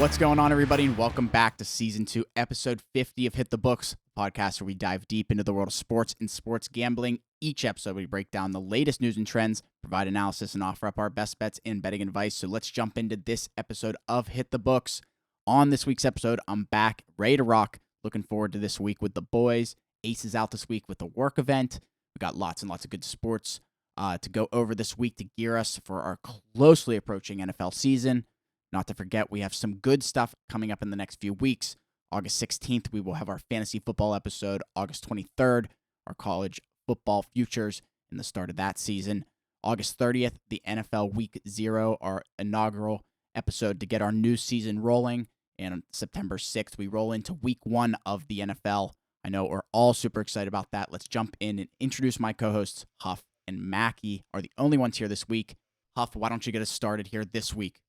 What's going on, everybody, and welcome back to Season 2, Episode 50 of Hit the Books, a podcast where we dive deep into the world of sports and sports gambling. Each episode, we break down the latest news and trends, provide analysis, and offer up our best bets and betting advice. So let's jump into this episode of Hit the Books. On this week's episode, I'm back, ready to rock. Looking forward to this week with the boys. Ace is out this week with the work event. We got lots and lots of good sports to go over this week to gear us for our closely approaching NFL season. Not to forget, we have some good stuff coming up in the next few weeks. August 16th, we will have our fantasy football episode. August 23rd, our college football futures and the start of that season. August 30th, the NFL Week 0, our inaugural episode to get our new season rolling. And on September 6th, we roll into Week 1 of the NFL. I know we're all super excited about that. Let's jump in and introduce my co-hosts. Huff and Mackie are the only ones here this week. Huff, why don't you get us started here this week?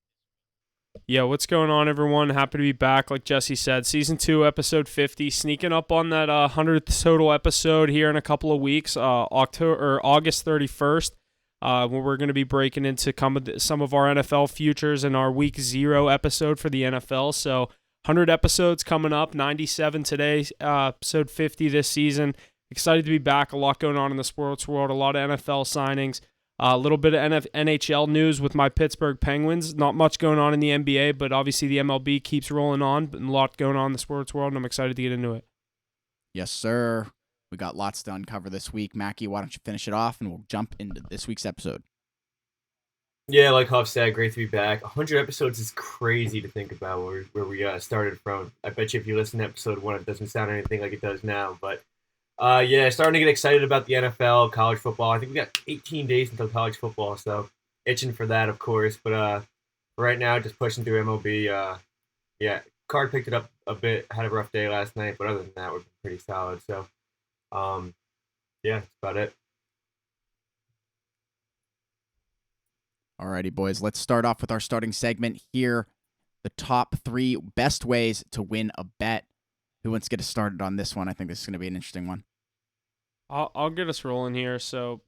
Yeah, what's going on, everyone? Happy to be back. Like Jesse said, Season 2, Episode 50, sneaking up on that 100th total episode here in a couple of weeks, August 31st, where we're going to be breaking into some of our NFL futures in our Week 0 episode for the NFL. So 100 episodes coming up, 97 today, Episode 50 this season. Excited to be back. A lot going on in the sports world, a lot of NFL signings. A little bit of NHL news with my Pittsburgh Penguins. Not much going on in the NBA, but obviously the MLB keeps rolling on. And a lot going on in the sports world, and I'm excited to get into it. Yes, sir. We got lots to uncover this week. Mackie, why don't you finish it off, and we'll jump into this week's episode. Yeah, like Huff said, great to be back. 100 episodes is crazy to think about where we started from. I bet you if you listen to episode 1, it doesn't sound anything like it does now, but yeah, starting to get excited about the NFL, college football. I think we got 18 days until college football, so itching for that, of course. But right now, just pushing through MLB. Yeah, Card picked it up a bit. Had a rough day last night, but other than that, we're pretty solid. So, yeah, that's about it. Alrighty, boys. Let's start off with our starting segment here. The top 3 best ways to win a bet. Who wants to get us started on this one? I think this is going to be an interesting one. I'll get us rolling here. So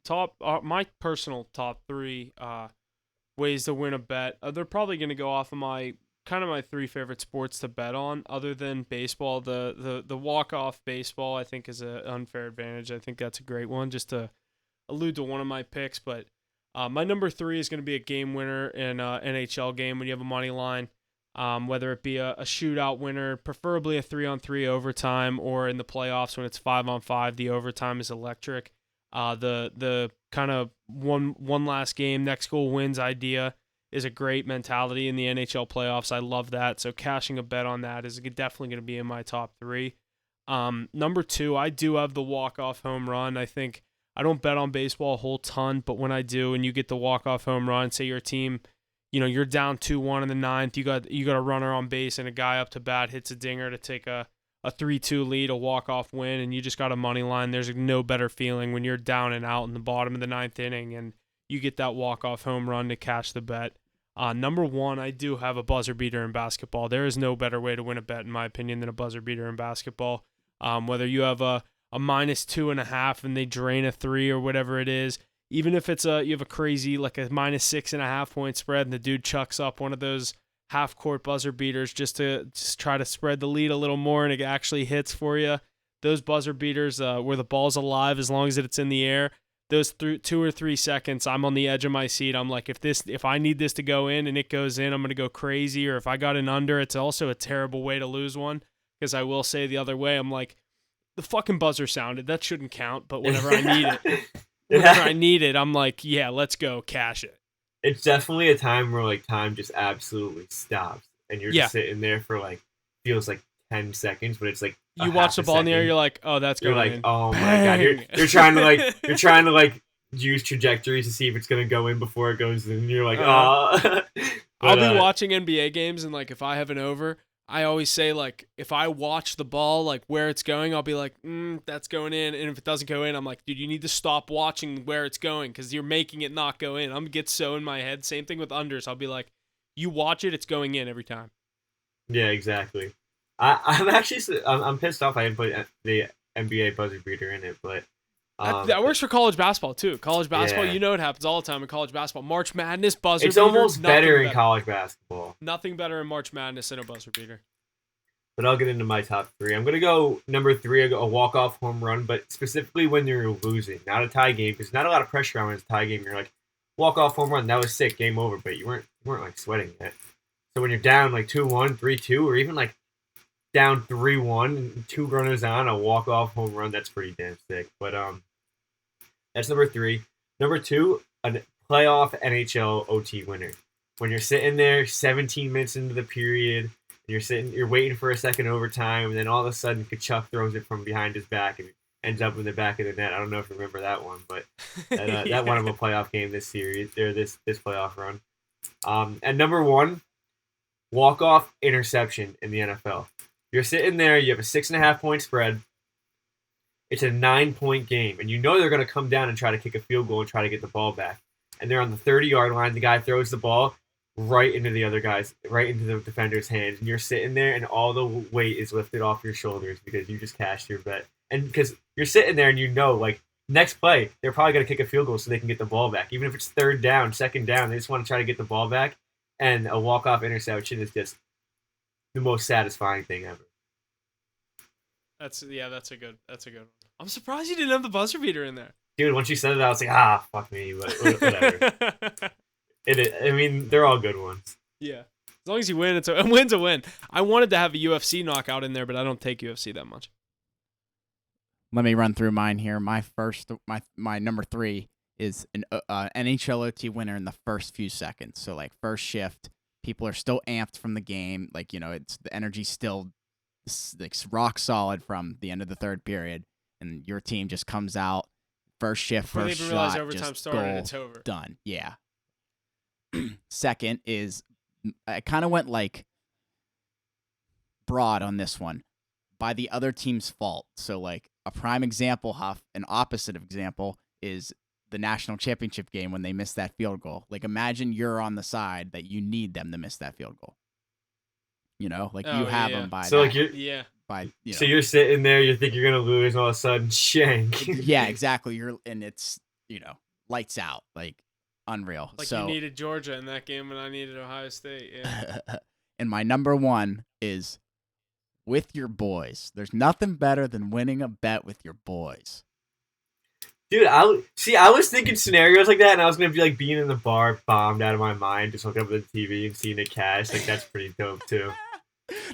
my personal top 3 ways to win a bet. They're probably going to go off of my 3 favorite sports to bet on, other than baseball. The walk-off baseball, I think, is an unfair advantage. I think that's a great one, just to allude to one of my picks. But my number 3 is going to be a game winner in an NHL game when you have a money line. Whether it be a shootout winner, preferably a 3-on-3 overtime, or in the playoffs when it's 5-on-5, the overtime is electric. The kind of one last game, next goal wins idea is a great mentality in the NHL playoffs. I love that. So cashing a bet on that is definitely going to be in my top 3. Number 2, I do have the walk-off home run. I think I don't bet on baseball a whole ton, but when I do, and you get the walk-off home run, say your team, you're down 2-1 in the 9th. You got a runner on base and a guy up to bat hits a dinger to take a 3-2 lead, a walk-off win, and you just got a money line. There's no better feeling when you're down and out in the bottom of the 9th inning and you get that walk-off home run to cash the bet. Number 1, I do have a buzzer beater in basketball. There is no better way to win a bet, in my opinion, than a buzzer beater in basketball. Whether you have a -2.5 and they drain a 3 or whatever it is. Even if it's you have a crazy, like a -6.5 point spread and the dude chucks up one of those half-court buzzer beaters just to try to spread the lead a little more and it actually hits for you. Those buzzer beaters where the ball's alive as long as it's in the air, those 2 or 3 seconds, I'm on the edge of my seat. I'm like, if I need this to go in and it goes in, I'm going to go crazy. Or if I got an under, it's also a terrible way to lose one, because I will say the other way, I'm like, the fucking buzzer sounded. That shouldn't count, but whenever I need it... Whenever I need it, I'm like, yeah, let's go, cash it. It's definitely a time where time just absolutely stops, and you're just sitting there for feels like 10 seconds, but it's like you watch the ball in the air, you're like, oh, that's going in. You're like, oh my god, you're trying to use trajectories to see if it's gonna go in before it goes in. And you're like, oh. I'll be watching NBA games, and if I have an over, I always say, if I watch the ball, where it's going, I'll be like, that's going in. And if it doesn't go in, I'm like, dude, you need to stop watching where it's going because you're making it not go in. I'm get so in my head. Same thing with unders. I'll be like, you watch it, it's going in every time. Yeah, exactly. I'm pissed off I didn't put the NBA buzzer beater in it, but That works for college basketball too. College basketball, Yeah. you know it happens all the time in college basketball. March Madness, buzzer It's beater. almost better in better. college basketball. Nothing better in March Madness than a buzzer beater. But I'll get into my top three. I'm going to go number three, a walk-off home run, but specifically when you're losing, not a tie game, because not a lot of pressure on when it's a tie game. You're like, walk-off home run, that was sick, game over, but you weren't like sweating yet. So when you're down like 2-1, 3-2, or even like down 3-1, 2 runners on, a walk-off home run, that's pretty damn sick. But that's number three. Number two, a playoff NHL OT winner. When you're sitting there 17 minutes into the period, you're waiting for a second overtime, and then all of a sudden Kachuk throws it from behind his back and ends up in the back of the net. I don't know if you remember that one, but that won him a playoff game this series, or this playoff run. And number one, walk-off interception in the NFL. You're sitting there, you have a 6.5 point spread. It's a 9-point game, and you know they're going to come down and try to kick a field goal and try to get the ball back. And they're on the 30-yard line. The guy throws the ball right into the defender's hands, and you're sitting there, and all the weight is lifted off your shoulders because you just cashed your bet. And because you're sitting there, and you know, like, next play, they're probably going to kick a field goal so they can get the ball back. Even if it's third down, second down, they just want to try to get the ball back. And a walk-off interception is just the most satisfying thing ever. That's a good one. I'm surprised you didn't have the buzzer beater in there. Dude, once you said it, I was like, fuck me, but whatever. I mean, they're all good ones. Yeah. As long as you win, a win's a win. I wanted to have a UFC knockout in there, but I don't take UFC that much. Let me run through mine here. My number three is an NHL OT winner in the first few seconds. So, like, first shift, people are still amped from the game. Like, you know, it's the energy's still like rock solid from the end of the third period, and your team just comes out, first shift, before first they even realize shot, overtime just started, goal, it's over. Done. Yeah. Second is, I kind of went like broad on this one, by the other team's fault. So, like, a prime example, Huff, an opposite example is the national championship game when they missed that field goal. Like, imagine you're on the side that you need them to miss that field goal. You know, like, you have them by so, that. like, you're, yeah. By, you know. So you're sitting there, you think you're gonna lose, and all of a sudden, shank. Yeah, exactly. And it's, you know, lights out, like, unreal. Like, so, you needed Georgia in that game, and I needed Ohio State. Yeah. And my number one is with your boys. There's nothing better than winning a bet with your boys. Dude, I was thinking scenarios like that, and I was gonna be like being in the bar, bombed out of my mind, just looking up at the TV and seeing it cash. Like, that's pretty dope too.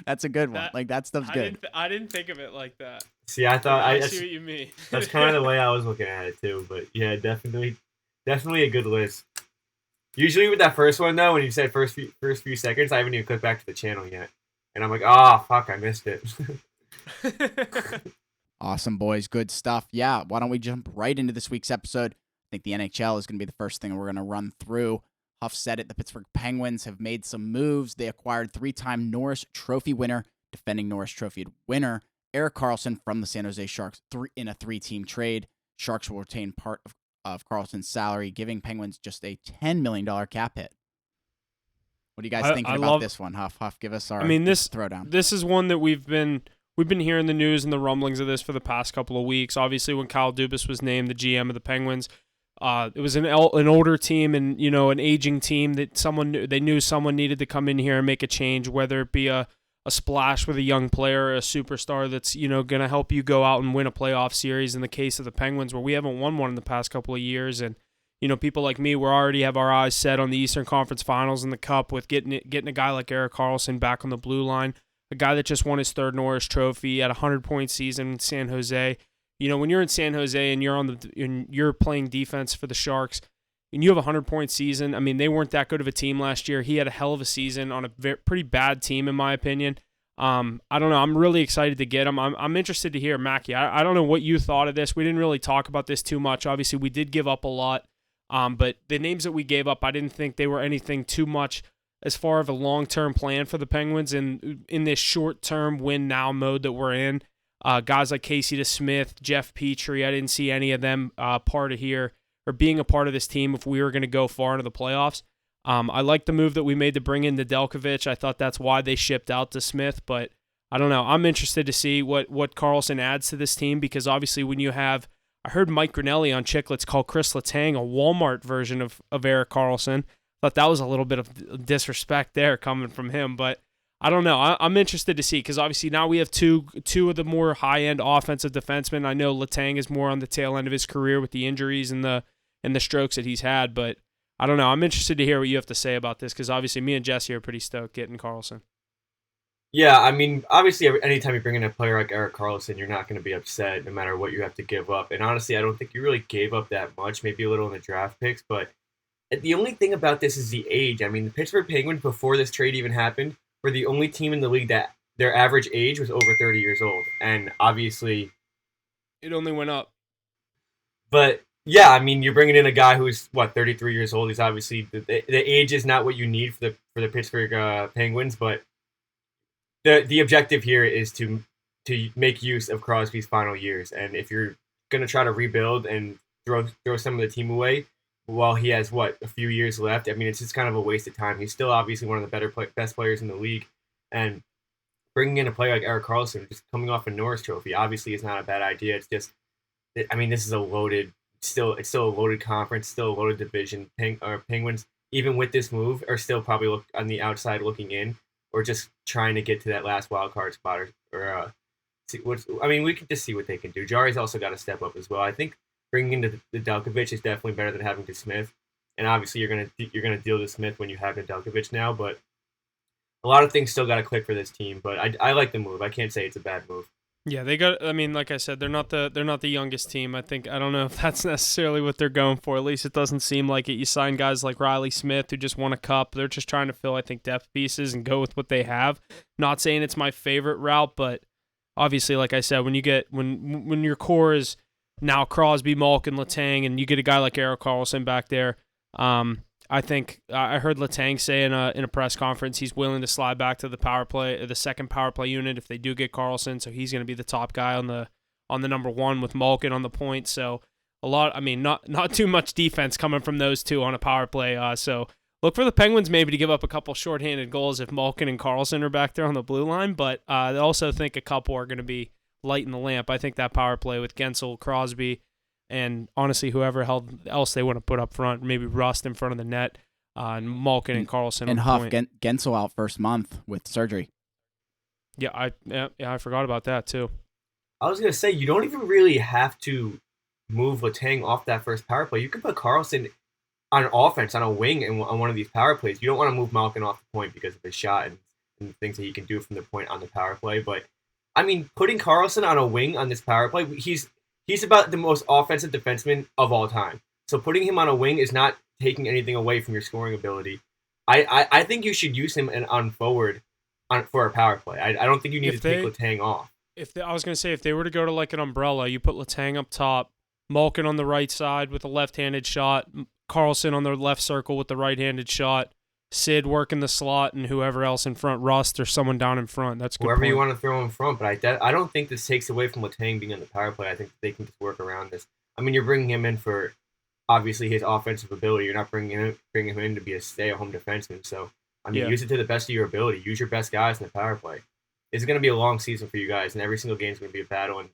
That's a good one. Like, that stuff's good. I didn't think of it like that. See, I thought I see what you mean. That's kind of the way I was looking at it too. But yeah, definitely a good list. Usually with that first one though, when you said first few seconds, I haven't even clicked back to the channel yet, and I'm like, fuck, I missed it. Awesome, boys. Good stuff. Yeah, why don't we jump right into this week's episode? I think the NHL is going to be the first thing we're going to run through. Huff said it, the Pittsburgh Penguins have made some moves. They acquired 3-time Norris Trophy winner, defending Norris Trophy winner, Erik Karlsson from the San Jose Sharks in a 3-team trade. Sharks will retain part of Karlsson's salary, giving Penguins just a $10 million cap hit. What are you guys thinking about this one, Huff? Huff, give us our throwdown. This is one that we've been hearing the news and the rumblings of this for the past couple of weeks. Obviously, when Kyle Dubas was named the GM of the Penguins, it was an older team and, you know, an aging team that they knew someone needed to come in here and make a change, whether it be a splash with a young player or a superstar that's, you know, going to help you go out and win a playoff series. In the case of the Penguins, where we haven't won one in the past couple of years, and, you know, people like me, we already have our eyes set on the Eastern Conference Finals and the Cup with getting a guy like Erik Karlsson back on the blue line. A guy that just won his third Norris Trophy at a 100-point season in San Jose. You know, when you're in San Jose and you're playing defense for the Sharks, and you have a 100-point season. I mean, they weren't that good of a team last year. He had a hell of a season on a pretty bad team, in my opinion. I don't know. I'm really excited to get him. I'm interested to hear, Mackie. I don't know what you thought of this. We didn't really talk about this too much. Obviously, we did give up a lot, but the names that we gave up, I didn't think they were anything too much as far as a long-term plan for the Penguins in this short-term win-now mode that we're in. Guys like Casey DeSmith, Jeff Petrie, I didn't see any of them part of here or being a part of this team if we were going to go far into the playoffs. I like the move that we made to bring in Nedeljkovic. I thought that's why they shipped out to Smith, but I don't know. I'm interested to see what Karlsson adds to this team, because obviously when you have I heard Mike Grinelli on Chicklets call Chris Letang a Walmart version of Erik Karlsson. Thought that was a little bit of disrespect there coming from him, but I don't know. I'm interested to see because obviously now we have two of the more high-end offensive defensemen. I know Letang is more on the tail end of his career with the injuries and the strokes that he's had, but I don't know. I'm interested to hear what you have to say about this because obviously me and Jesse are pretty stoked getting Karlsson. Yeah, I mean, obviously, anytime you bring in a player like Erik Karlsson, you're not going to be upset no matter what you have to give up. And honestly, I don't think you really gave up that much, maybe a little in the draft picks. But the only thing about this is the age. I mean, the Pittsburgh Penguins, before this trade even happened, were the only team in the league that their average age was over 30 years old. And obviously, it only went up. But yeah, I mean, you're bringing in a guy who's 33 years old. He's obviously the age is not what you need for the Pittsburgh Penguins, but the objective here is to make use of Crosby's final years. And if you're gonna try to rebuild and throw some of the team away while he has a few years left, I mean, it's just kind of a waste of time. He's still obviously one of the best players in the league, and bringing in a player like Erik Karlsson, just coming off a Norris Trophy, obviously is not a bad idea. It's just, I mean, this is it's still a loaded conference, still a loaded division. Penguins, even with this move, are still probably look on the outside looking in, or just trying to get to that last wild card spot, I mean, we can just see what they can do. Jari's also got to step up as well. I think bringing in the Delkovich is definitely better than having DeSmith, and obviously you're gonna deal to Smith when you have Delkovich now, but a lot of things still got to click for this team. But I like the move. I can't say it's a bad move. Yeah, they got. I mean, like I said, they're not the youngest team. I don't know if that's necessarily what they're going for. At least it doesn't seem like it. You sign guys like Riley Smith who just won a cup. They're just trying to fill, I think, depth pieces and go with what they have. Not saying it's my favorite route, but obviously, like I said, when you get when your core is now Crosby, Malkin, Letang, and you get a guy like Erik Karlsson back there, I think I heard Letang say in a press conference he's willing to slide back to the power play, the second power play unit if they do get Karlsson. So he's going to be the top guy on the number one with Malkin on the point. So not too much defense coming from those two on a power play. So look for the Penguins maybe to give up a couple shorthanded goals if Malkin and Karlsson are back there on the blue line. But I also think a couple are going to be lighting the lamp. I think that power play with Gensel, Crosby, and honestly, whoever else they want to put up front, maybe Rust in front of the net, and Malkin and Karlsson. And Huff, Gensel out first month with surgery. Yeah, I forgot about that too. I was gonna say you don't even really have to move Letang off that first power play. You can put Karlsson on offense on a wing on one of these power plays. You don't want to move Malkin off the point because of his shot and the things that he can do from the point on the power play. But I mean, putting Karlsson on a wing on this power play, he's about the most offensive defenseman of all time. So putting him on a wing is not taking anything away from your scoring ability. I think you should use him on forward for a power play. I don't think you need to take Letang off. I was going to say, if they were to go to like an umbrella, you put Letang up top, Malkin on the right side with a left-handed shot, Karlsson on the left circle with the right-handed shot, Sid working the slot, and whoever else in front, Rust or someone down in front. That's good. Whoever you want to throw in front, but I don't think this takes away from Letang being on the power play. I think they can just work around this. I mean, you're bringing him in for obviously his offensive ability. You're not bringing him in to be a stay-at-home defenseman. So I mean, use it to the best of your ability. Use your best guys in the power play. It's going to be a long season for you guys, and every single game is going to be a battle. And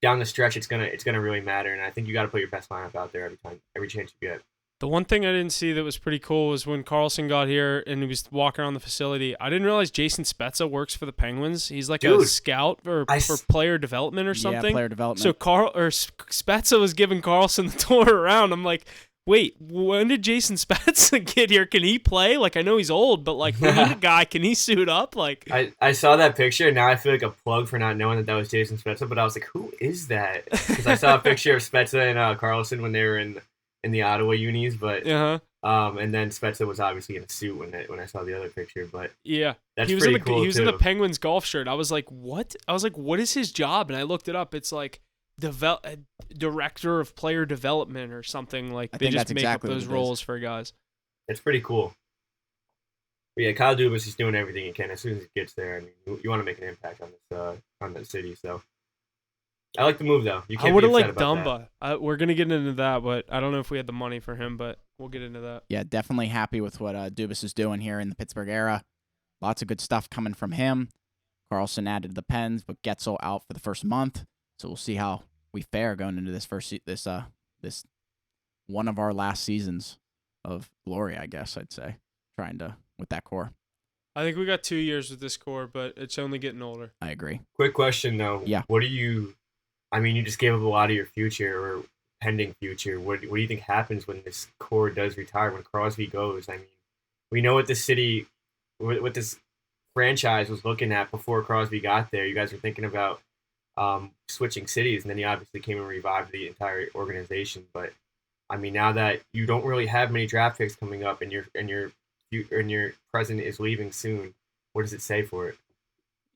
down the stretch, it's gonna really matter. And I think you got to put your best lineup out there every chance you get. The one thing I didn't see that was pretty cool was when Karlsson got here and he was walking around the facility. I didn't realize Jason Spezza works for the Penguins. He's like a scout for player development or something. Yeah, player development. So Spezza was giving Karlsson the tour around. I'm like, wait, when did Jason Spezza get here? Can he play? Like, I know he's old, but like, we need a guy. Can he suit up? Like, I saw that picture, and now I feel like a plug for not knowing that was Jason Spezza. But I was like, who is that? Because I saw a picture of Spezza and Karlsson when they were in the Ottawa unis, but and then Spezza was obviously in a suit when I saw the other picture. But yeah, that's he was pretty cool. He was in the Penguins golf shirt. I was like, what? I was like, what is his job? And I looked it up. It's like director of player development or something. Like they just make up those roles for guys. It's pretty cool. But yeah, Kyle Dubas is doing everything he can as soon as he gets there. I mean, you want to make an impact on the city, so. I like the move, though. I would have liked Dumba. We're going to get into that, but I don't know if we had the money for him, but we'll get into that. Yeah, definitely happy with what Dubas is doing here in the Pittsburgh era. Lots of good stuff coming from him. Karlsson added to the Pens, but Getzel out for the first month, so we'll see how we fare going into this this one of our last seasons of glory, I guess I'd say, with that core. I think we got 2 years with this core, but it's only getting older. I agree. Quick question though. Yeah. You just gave up a lot of your future or pending future. What do you think happens when this core does retire, when Crosby goes? I mean, we know what what this franchise was looking at before Crosby got there. You guys were thinking about switching cities, and then he obviously came and revived the entire organization. But I mean, now that you don't really have many draft picks coming up, and your president is leaving soon, what does it say for it?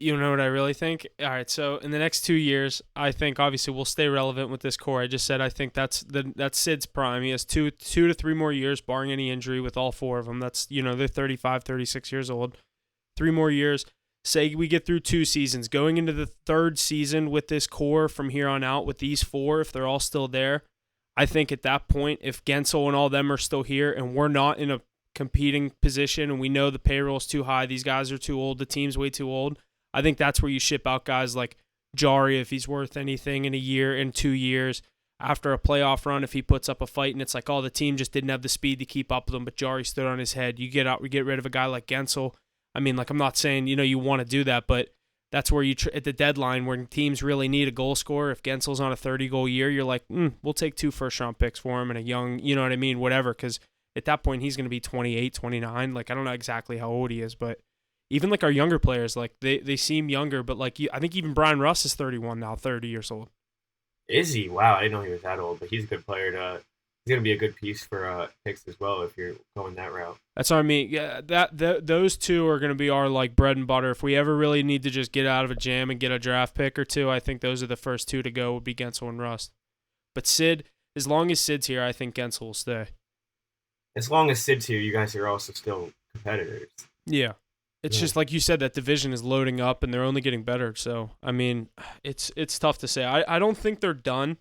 You know what I really think? All right, so in the next 2 years, I think obviously we'll stay relevant with this core. I just said I think that's Sid's prime. He has two to 3 more years, barring any injury, with all 4 of them. That's, they're 35, 36 years old. 3 more years. Say we get through 2 seasons. Going into the 3rd season with this core from here on out with these 4, if they're all still there, I think at that point, if Gensel and all them are still here and we're not in a competing position and we know the payroll's too high, these guys are too old, the team's way too old, I think that's where you ship out guys like Jari if he's worth anything in a year, in 2 years. After a playoff run, if he puts up a fight and it's like, oh, the team just didn't have the speed to keep up with him, but Jari stood on his head. You get rid of a guy like Gensel. I mean, I'm not saying, you want to do that, but that's where at the deadline when teams really need a goal scorer. If Gensel's on a 30-goal year, you're like, we'll take 2 first-round picks for him and a young, you know what I mean, whatever, because at that point he's going to be 28, 29. I don't know exactly how old he is, but even our younger players, they seem younger, but I think even Brian Russ is 31 now, 30 years old. Is he? Wow, I didn't know he was that old, but he's a good player. He's going to be a good piece for picks as well if you're going that route. That's what I mean. Yeah, those 2 are going to be our bread and butter. If we ever really need to just get out of a jam and get a draft pick or 2, I think those are the first 2 to go would be Gensel and Rust. But Sid, as long as Sid's here, I think Gensel will stay. As long as Sid's here, you guys are also still competitors. Yeah. It's just like you said, that division is loading up and they're only getting better. So, I mean, it's tough to say. I don't think they're done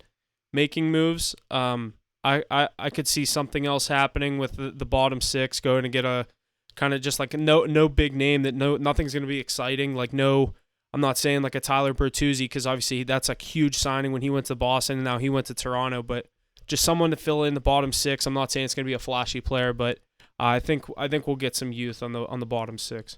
making moves. I could see something else happening with the bottom 6 going to get a kind of just no big name that nothing's going to be exciting. I'm not saying a Tyler Bertuzzi because obviously that's a huge signing when he went to Boston and now he went to Toronto, but just someone to fill in the bottom 6. I'm not saying it's going to be a flashy player, but I think we'll get some youth on the bottom 6.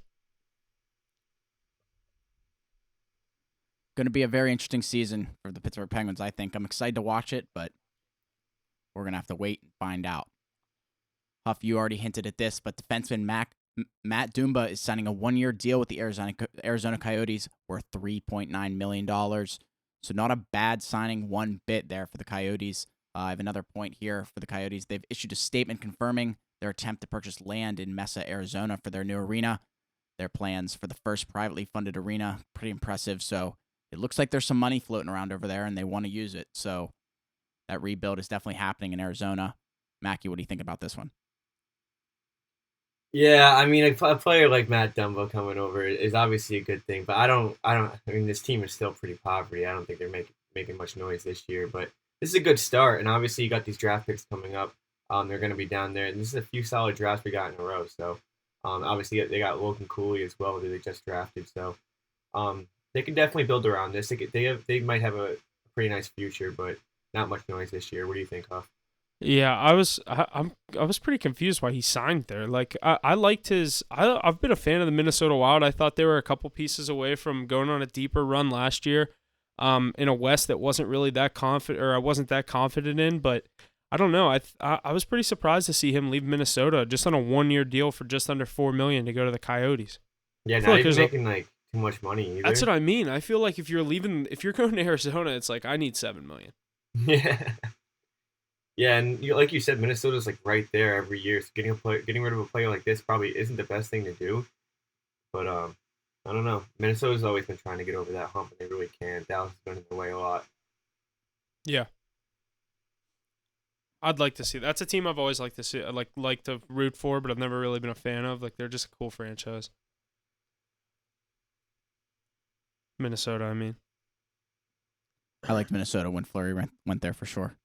Going to be a very interesting season for the Pittsburgh Penguins, I think. I'm excited to watch it, but we're going to have to wait and find out. Huff, you already hinted at this, but defenseman Matt Dumba is signing a 1-year deal with the Arizona Coyotes worth $3.9 million. So not a bad signing one bit there for the Coyotes. I have another point here for the Coyotes. They've issued a statement confirming their attempt to purchase land in Mesa, Arizona for their new arena. Their plans for the first privately funded arena, pretty impressive. So it looks like there's some money floating around over there and they want to use it. So that rebuild is definitely happening in Arizona. Mackie, what do you think about this one? Yeah, I mean, a player like Matt Dumba coming over is obviously a good thing, but I mean, this team is still pretty poverty. I don't think they're making much noise this year, but this is a good start. And obviously you got these draft picks coming up. They're going to be down there. And this is a few solid drafts we got in a row. So obviously they got Logan Cooley as well, who they just drafted. So they can definitely build around this. They might have a pretty nice future, but not much noise this year. What do you think, Huff? Yeah, I was pretty confused why he signed there. I liked his. I've been a fan of the Minnesota Wild. I thought they were a couple pieces away from going on a deeper run last year, in a West that wasn't really that confident, or I wasn't that confident in. But I don't know. I was pretty surprised to see him leave Minnesota just on a 1-year deal for just under $4 million to go to the Coyotes. Yeah, not even making too much money either. That's what I mean. I feel like if you're going to Arizona, it's like I need $7 million. Yeah. Yeah, and like you said, Minnesota's right there every year. So getting rid of a player like this probably isn't the best thing to do. But I don't know. Minnesota's always been trying to get over that hump, and they really can't. Dallas has been in the way a lot. Yeah, I'd like to see. That's a team I've always liked to see. Like to root for, but I've never really been a fan of. They're just a cool franchise. Minnesota, I mean. I liked Minnesota when Fleury went there for sure.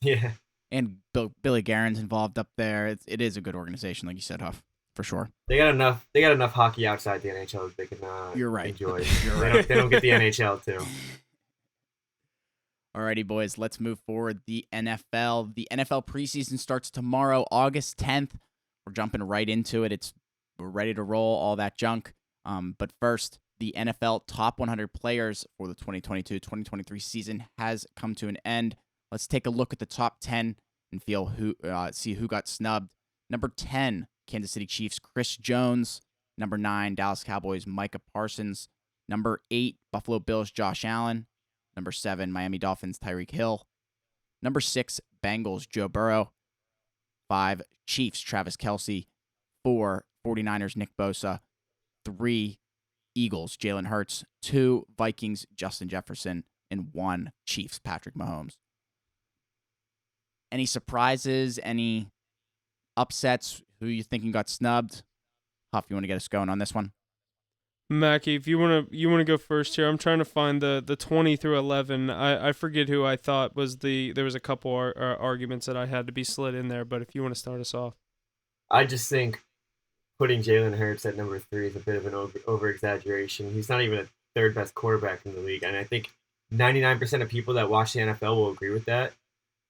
Yeah. And Billy Guerin's involved up there. It is a good organization, like you said, Huff, for sure. They got enough hockey outside the NHL that they can You're right. enjoy. You're right. They don't get the NHL too. Alrighty, boys, let's move forward. The NFL. The NFL preseason starts tomorrow, August 10th. We're jumping right into it. We're ready to roll, all that junk. But first, the NFL top 100 players for the 2022-2023 season has come to an end. Let's take a look at the top 10 and see who got snubbed. Number 10, Kansas City Chiefs, Chris Jones. Number 9, Dallas Cowboys, Micah Parsons. Number 8, Buffalo Bills, Josh Allen. Number 7, Miami Dolphins, Tyreek Hill. Number 6, Bengals, Joe Burrow. 5, Chiefs, Travis Kelce. 4, 49ers, Nick Bosa. 3, Eagles, Jalen Hurts. 2, Vikings, Justin Jefferson. And 1, Chiefs, Patrick Mahomes. Any surprises? Any upsets? Who you thinking got snubbed? Huff, you want to get us going on this one? Mackie, if you wanna go first here, I'm trying to find the 20 through 11. I forget who I thought was there was a couple arguments that I had to be slid in there, but if you want to start us off. I just think putting Jalen Hurts at number 3 is a bit of an over-exaggeration. He's not even a third-best quarterback in the league, and I think 99% of people that watch the NFL will agree with that.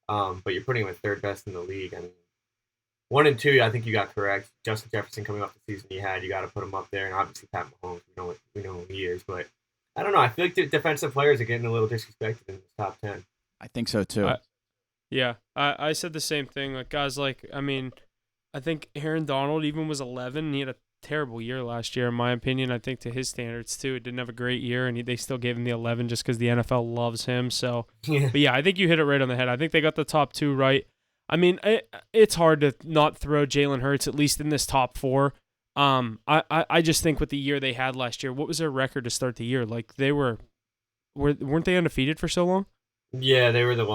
But you're putting him at third-best in the league. I mean, 1 and 2, I think you got correct. Justin Jefferson coming off the season he had, you got to put him up there, and obviously Pat Mahomes, we know who he is. But I don't know. I feel like the defensive players are getting a little disrespected in the top 10. I think so too. I said the same thing. Like guys, I think Aaron Donald even was 11, and he had a terrible year last year, in my opinion. I think to his standards too, it didn't have a great year, and they still gave him the 11 just because the NFL loves him. So, Yeah. But yeah, I think you hit it right on the head. I think they got the top 2 right. I mean, it's hard to not throw Jalen Hurts, at least in this top 4. I just think with the year they had last year, what was their record to start the year? Like weren't they undefeated for so long? Yeah, they were the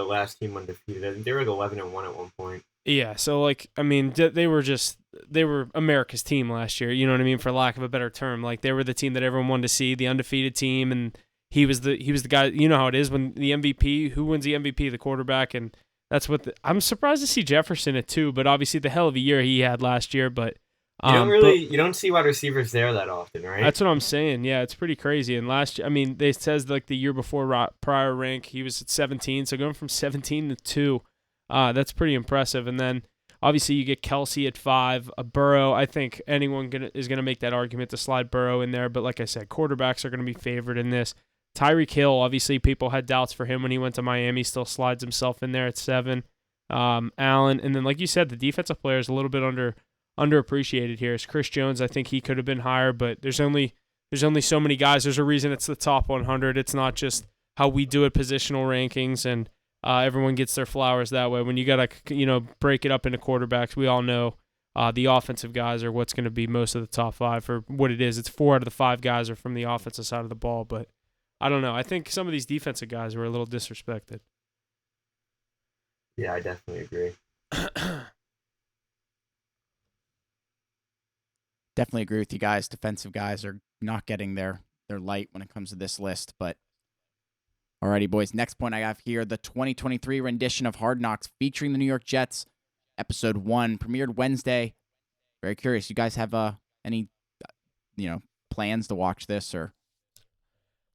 last team undefeated. I think they were 11-1 at one point. Yeah, so they were America's team last year. You know what I mean, for lack of a better term. Like they were the team that everyone wanted to see, the undefeated team, and he was the guy. You know how it is when the MVP, who wins the MVP, the quarterback, and that's what I'm surprised to see Jefferson at 2, but obviously the hell of a year he had last year. But you don't see wide receivers there that often, right? That's what I'm saying. Yeah, it's pretty crazy. And last year, I mean, they says like the year before prior rank, he was at 17. So going from 17 to 2, that's pretty impressive. And then obviously you get Kelce at 5, Burrow. I think anyone is gonna make that argument to slide Burrow in there. But like I said, quarterbacks are gonna be favored in this. Tyreek Hill, obviously people had doubts for him when he went to Miami, still slides himself in there at 7. Allen, and then like you said, the defensive player is a little bit underappreciated here. Is Chris Jones. I think he could have been higher, but there's only so many guys. There's a reason it's the top 100. It's not just how we do it, positional rankings, and everyone gets their flowers that way. When you gotta break it up into quarterbacks, we all know the offensive guys are what's going to be most of the top 5 for what it is. It's 4 out of the 5 guys are from the offensive side of the ball, but I don't know. I think some of these defensive guys were a little disrespected. Yeah, I definitely agree. Definitely agree with you guys. Defensive guys are not getting their light when it comes to this list. But alrighty, boys. Next point I have here, the 2023 rendition of Hard Knocks featuring the New York Jets. Episode 1 premiered Wednesday. Very curious. You guys have any plans to watch this or?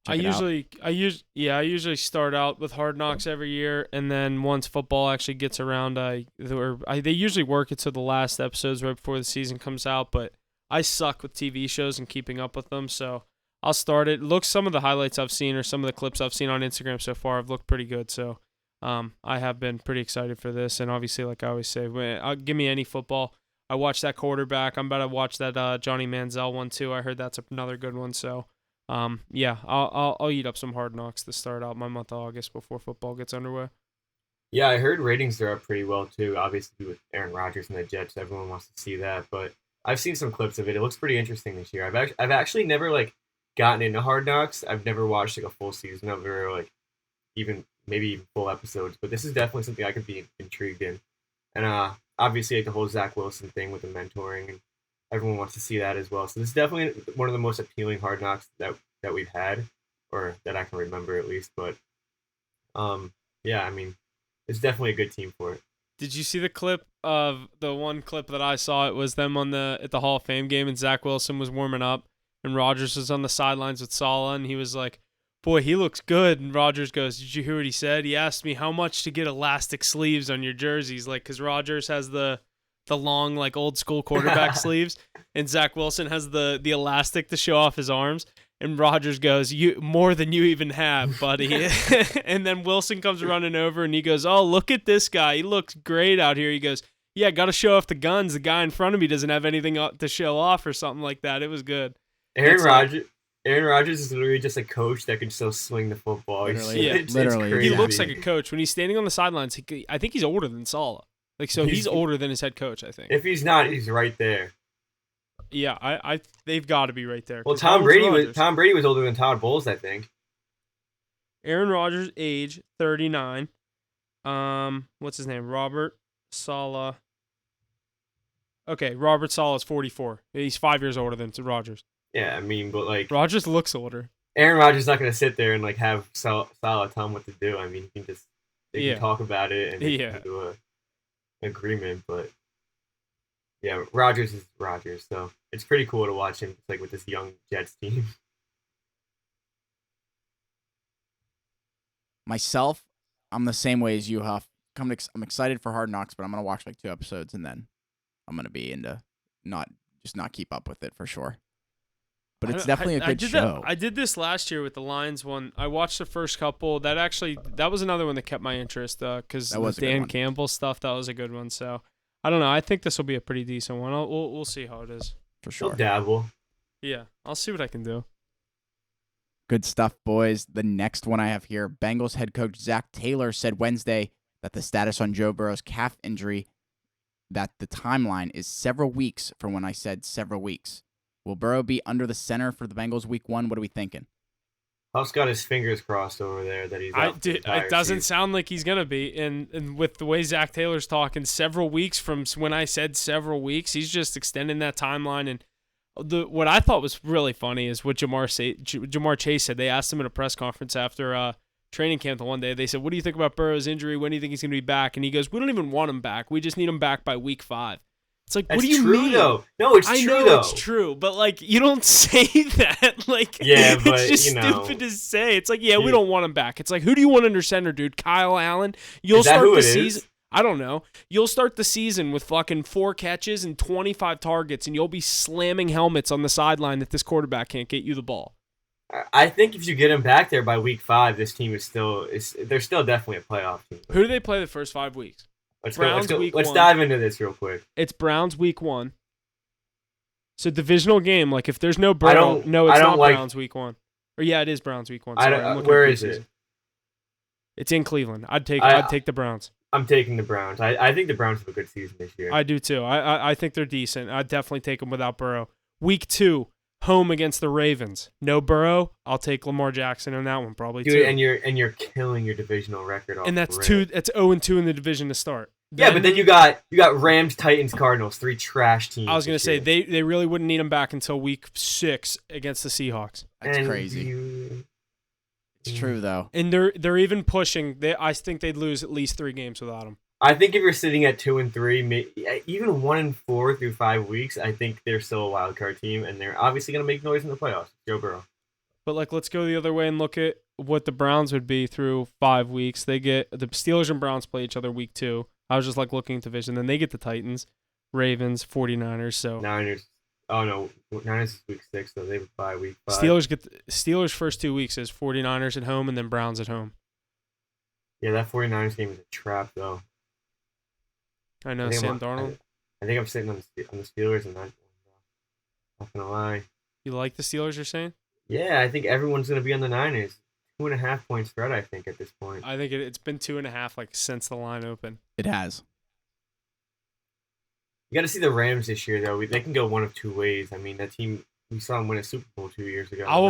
I usually start out with Hard Knocks every year, and then once football actually gets around, they usually work it to the last episodes right before the season comes out. But I suck with TV shows and keeping up with them, so I'll start it. Some of the highlights I've seen or some of the clips I've seen on Instagram so far have looked pretty good. So I have been pretty excited for this, and obviously, like I always say, give me any football. I watched that quarterback. I'm about to watch that Johnny Manziel one too. I heard that's another good one. So. I'll eat up some Hard Knocks to start out my month of August before football gets underway. Yeah, I heard ratings are up pretty well too. Obviously, with Aaron Rodgers and the Jets, everyone wants to see that. But I've seen some clips of it. It looks pretty interesting this year. I've actually never gotten into Hard Knocks. I've never watched a full season of it or even full episodes. But this is definitely something I could be intrigued in. And obviously, the whole Zach Wilson thing with the mentoring and. Everyone wants to see that as well. So this is definitely one of the most appealing Hard Knocks that we've had, or that I can remember at least. But yeah, I mean, it's definitely a good team for it. Did you see the clip of the one clip that I saw? It was them at the Hall of Fame game, and Zach Wilson was warming up, and Rodgers was on the sidelines with Saleh, and he was like, boy, he looks good. And Rogers goes, did you hear what he said? He asked me how much to get elastic sleeves on your jerseys, like because Rogers has the long like old school quarterback sleeves, and Zach Wilson has the elastic to show off his arms. And Rogers goes, "You more than you even have, buddy." And then Wilson comes running over, and he goes, "Oh, look at this guy. He looks great out here." He goes, "Yeah, got to show off the guns. The guy in front of me doesn't have anything to show off, or something like that." It was good. Aaron Rodgers is literally just a coach that can still swing the football. Literally, It's He looks like a coach when he's standing on the sidelines. I think he's older than Saleh. Like, so he's older than his head coach, I think. If he's not, he's right there. Yeah, they've got to be right there. Well, Tom Brady was older than Todd Bowles, I think. Aaron Rodgers, age 39. What's his name? Robert Saleh. Okay, Robert Saleh is 44. He's 5 years older than Rodgers. Yeah, I mean, but like Rodgers looks older. Aaron Rodgers is not going to sit there and like have Saleh tell him what to do. I mean, they can talk about it and they can do an agreement, but. Yeah, Rodgers is Rodgers, so it's pretty cool to watch him like with this young Jets team. Myself, I'm the same way as you, Huff. I'm excited for Hard Knocks, but I'm gonna watch like 2 episodes and then I'm gonna be into not keep up with it for sure. But it's definitely a good show. I did this last year with the Lions one. I watched the first couple. That was another one that kept my interest because the Dan Campbell stuff. That was a good one. So. I don't know. I think this will be a pretty decent one. We'll see how it is. For sure. I'll dabble. Yeah, I'll see what I can do. Good stuff, boys. The next one I have here, Bengals head coach Zach Taylor said Wednesday that the status on Joe Burrow's calf injury, that the timeline is several weeks from when I said several weeks. Will Burrow be under the center for the Bengals week 1? What are we thinking? Huff's got his fingers crossed over there that he's out. It doesn't sound like he's going to be. And with the way Zach Taylor's talking, several weeks from when I said several weeks, he's just extending that timeline. And what I thought was really funny is what Jamar Chase said. They asked him at a press conference after training camp the one day. They said, what do you think about Burrow's injury? When do you think he's going to be back? And he goes, we don't even want him back. We just need him back by week 5. It's like, what do you mean? Though. No, it's true, though. I know it's true, but, like, you don't say that. Like, yeah, but, it's just stupid to say. It's like, we don't want him back. It's like, who do you want under center, dude? Kyle Allen? You'll start the season. I don't know. You'll start the season with fucking 4 catches and 25 targets, and you'll be slamming helmets on the sideline that this quarterback can't get you the ball. I think if you get him back there by week 5, this team they're still definitely a playoff team. Who do they play the first 5 weeks? Let's dive into this real quick. It's Browns week 1. So divisional game. Like if there's no Burrow, it's not Browns week 1. Or yeah, it is Browns week 1. Sorry, where is it? It's in Cleveland. I'd take the Browns. I'm taking the Browns. I think the Browns have a good season this year. I do too. I think they're decent. I'd definitely take them without Burrow. Week 2, home against the Ravens. No Burrow. I'll take Lamar Jackson in that one probably too. And you're killing your divisional record off. And that's 0-2 in the division to start. But then you got Rams, Titans, Cardinals, 3 trash teams. I was gonna say they really wouldn't need him back until week 6 against the Seahawks. That's crazy. It's true though. And they're even pushing. I think they'd lose at least 3 games without him. I think if you're sitting at 2-3, even 1-4 through 5 weeks, I think they're still a wild card team, and they're obviously gonna make noise in the playoffs. Joe Burrow. But let's go the other way and look at what the Browns would be through 5 weeks. They get the Steelers and Browns play each other week 2. I was just looking at division. Then they get the Titans, Ravens, 49ers. So Niners. Oh no, Niners is week 6, so they would bye week 5. Steelers first 2 weeks is 49ers at home and then Browns at home. Yeah, that 49ers game is a trap though. I know, Sam Darnold. I think I'm sitting on the Steelers and not gonna lie. You like the Steelers? You're saying? Yeah, I think everyone's gonna be on the Niners. 2.5 point spread, I think, at this point. I think it's been 2.5 like since the line opened. It has. You got to see the Rams this year, though. They can go one of 2 ways. I mean, that team, we saw them win a Super Bowl 2 years ago. I'll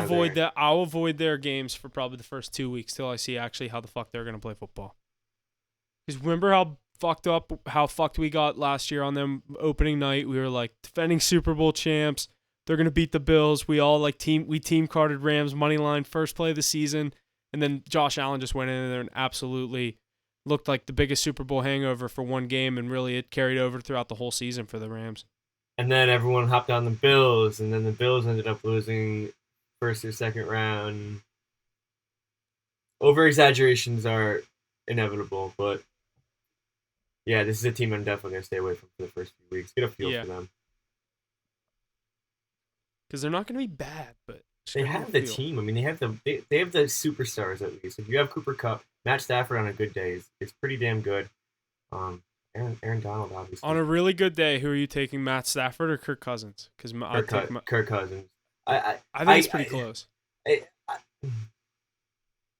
avoid their games for probably the first 2 weeks till I see actually how the fuck they're gonna play football. Because remember how fucked we got last year on them opening night? We were like defending Super Bowl champs. They're gonna beat the Bills. We all team carded Rams money line first play of the season, and then Josh Allen just went in there and absolutely looked like the biggest Super Bowl hangover for one game, and really it carried over throughout the whole season for the Rams. And then everyone hopped on the Bills, and then the Bills ended up losing first or second round. over exaggerations are inevitable, but yeah, this is a team I'm definitely gonna stay away from for the first few weeks. Get a feel for them. Because they're not going to be bad, but they have the team. I mean, they have the superstars at least. If you have Cooper Kupp, Matt Stafford on a good day is pretty damn good. Aaron Donald obviously. On a really good day, who are you taking, Matt Stafford or Kirk Cousins? Because Kirk Cousins. I think it's pretty close.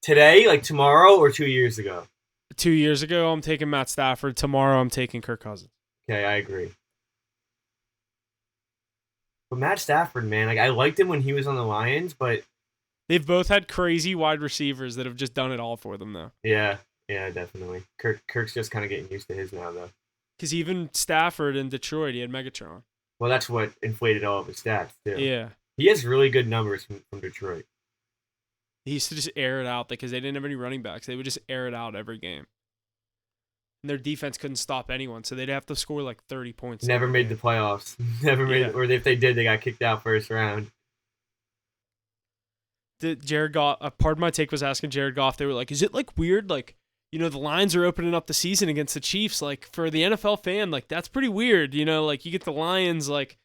Today, like tomorrow, or 2 years ago? 2 years ago, I'm taking Matt Stafford. Tomorrow, I'm taking Kirk Cousins. Okay, I agree. But Matt Stafford, man, like I liked him when he was on the Lions, but they've both had crazy wide receivers that have just done it all for them, though. Yeah, definitely. Kirk's just kind of getting used to his now, though. Because even Stafford in Detroit, he had Megatron. Well, that's what inflated all of his stats, too. Yeah. He has really good numbers from Detroit. He used to just air it out because they didn't have any running backs. They would just air it out every game. And their defense couldn't stop anyone, so they'd have to score like 30 points. Never made the playoffs. Or if they did, they got kicked out first round. Jared Goff, part of my take was asking Jared Goff, they were like, is it like weird? Like, you know, the Lions are opening up the season against the Chiefs. Like, for the NFL fan, like, that's pretty weird. You know, like, you get the Lions, like,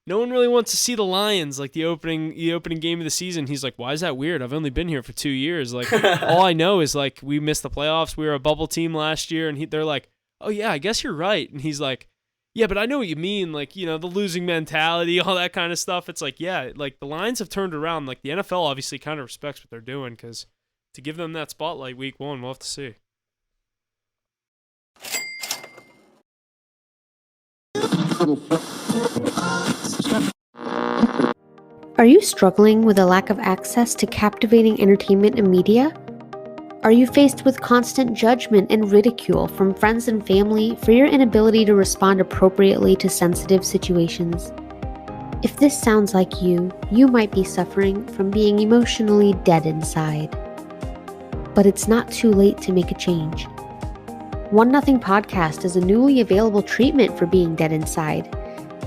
no one really wants to see the Lions, like, the opening game of the season. He's like, why is that weird? I've only been here for 2 years. Like, all I know is, like, we missed the playoffs. We were a bubble team last year. And they're like, oh, yeah, I guess you're right. And he's like, yeah, but I know what you mean. Like, you know, the losing mentality, all that kind of stuff. It's like, yeah, like, the Lions have turned around. Like, the NFL obviously kind of respects what they're doing because to give them that spotlight week 1, we'll have to see. Are you struggling with a lack of access to captivating entertainment and media? Are you faced with constant judgment and ridicule from friends and family for your inability to respond appropriately to sensitive situations? If this sounds like you might be suffering from being emotionally dead inside. But it's not too late to make a change. One Nothing Podcast is a newly available treatment for being dead inside.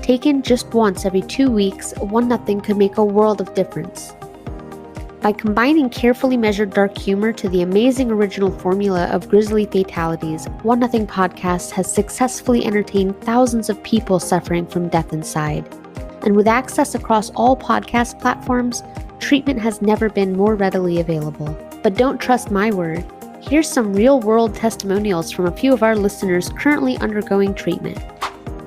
Taken just once every 2 weeks, One Nothing could make a world of difference. By combining carefully measured dark humor to the amazing original formula of grisly fatalities, One Nothing Podcast has successfully entertained thousands of people suffering from death inside. And with access across all podcast platforms, treatment has never been more readily available. But don't trust my word. Here's some real-world testimonials from a few of our listeners currently undergoing treatment.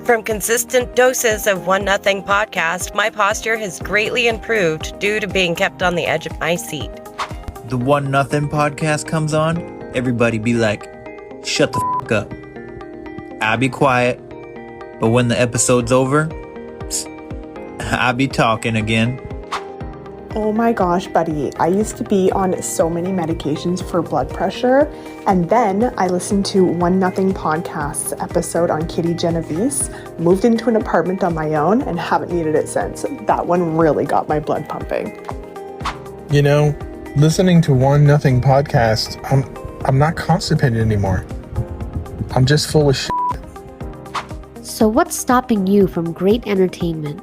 From consistent doses of One Nothing Podcast, my posture has greatly improved due to being kept on the edge of my seat. The One Nothing Podcast comes on, everybody be like, shut the f*** up. I be quiet, but when the episode's over, I be talking again. Oh my gosh, buddy. I used to be on so many medications for blood pressure, and then I listened to One Nothing Podcast's episode on Kitty Genovese, moved into an apartment on my own, and haven't needed it since. That one really got my blood pumping. You know, listening to One Nothing Podcast, I'm not constipated anymore. I'm just full of shit. So what's stopping you from great entertainment?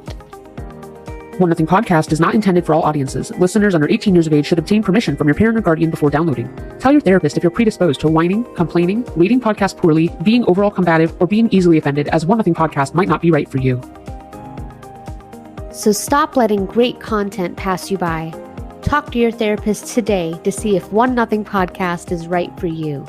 One Nothing Podcast is not intended for all audiences. Listeners under 18 years of age should obtain permission from your parent or guardian before downloading. Tell your therapist if you're predisposed to whining, complaining, reading podcasts poorly, being overall combative, or being easily offended, as One Nothing Podcast might not be right for you. So stop letting great content pass you by. Talk to your therapist today to see if One Nothing Podcast is right for you.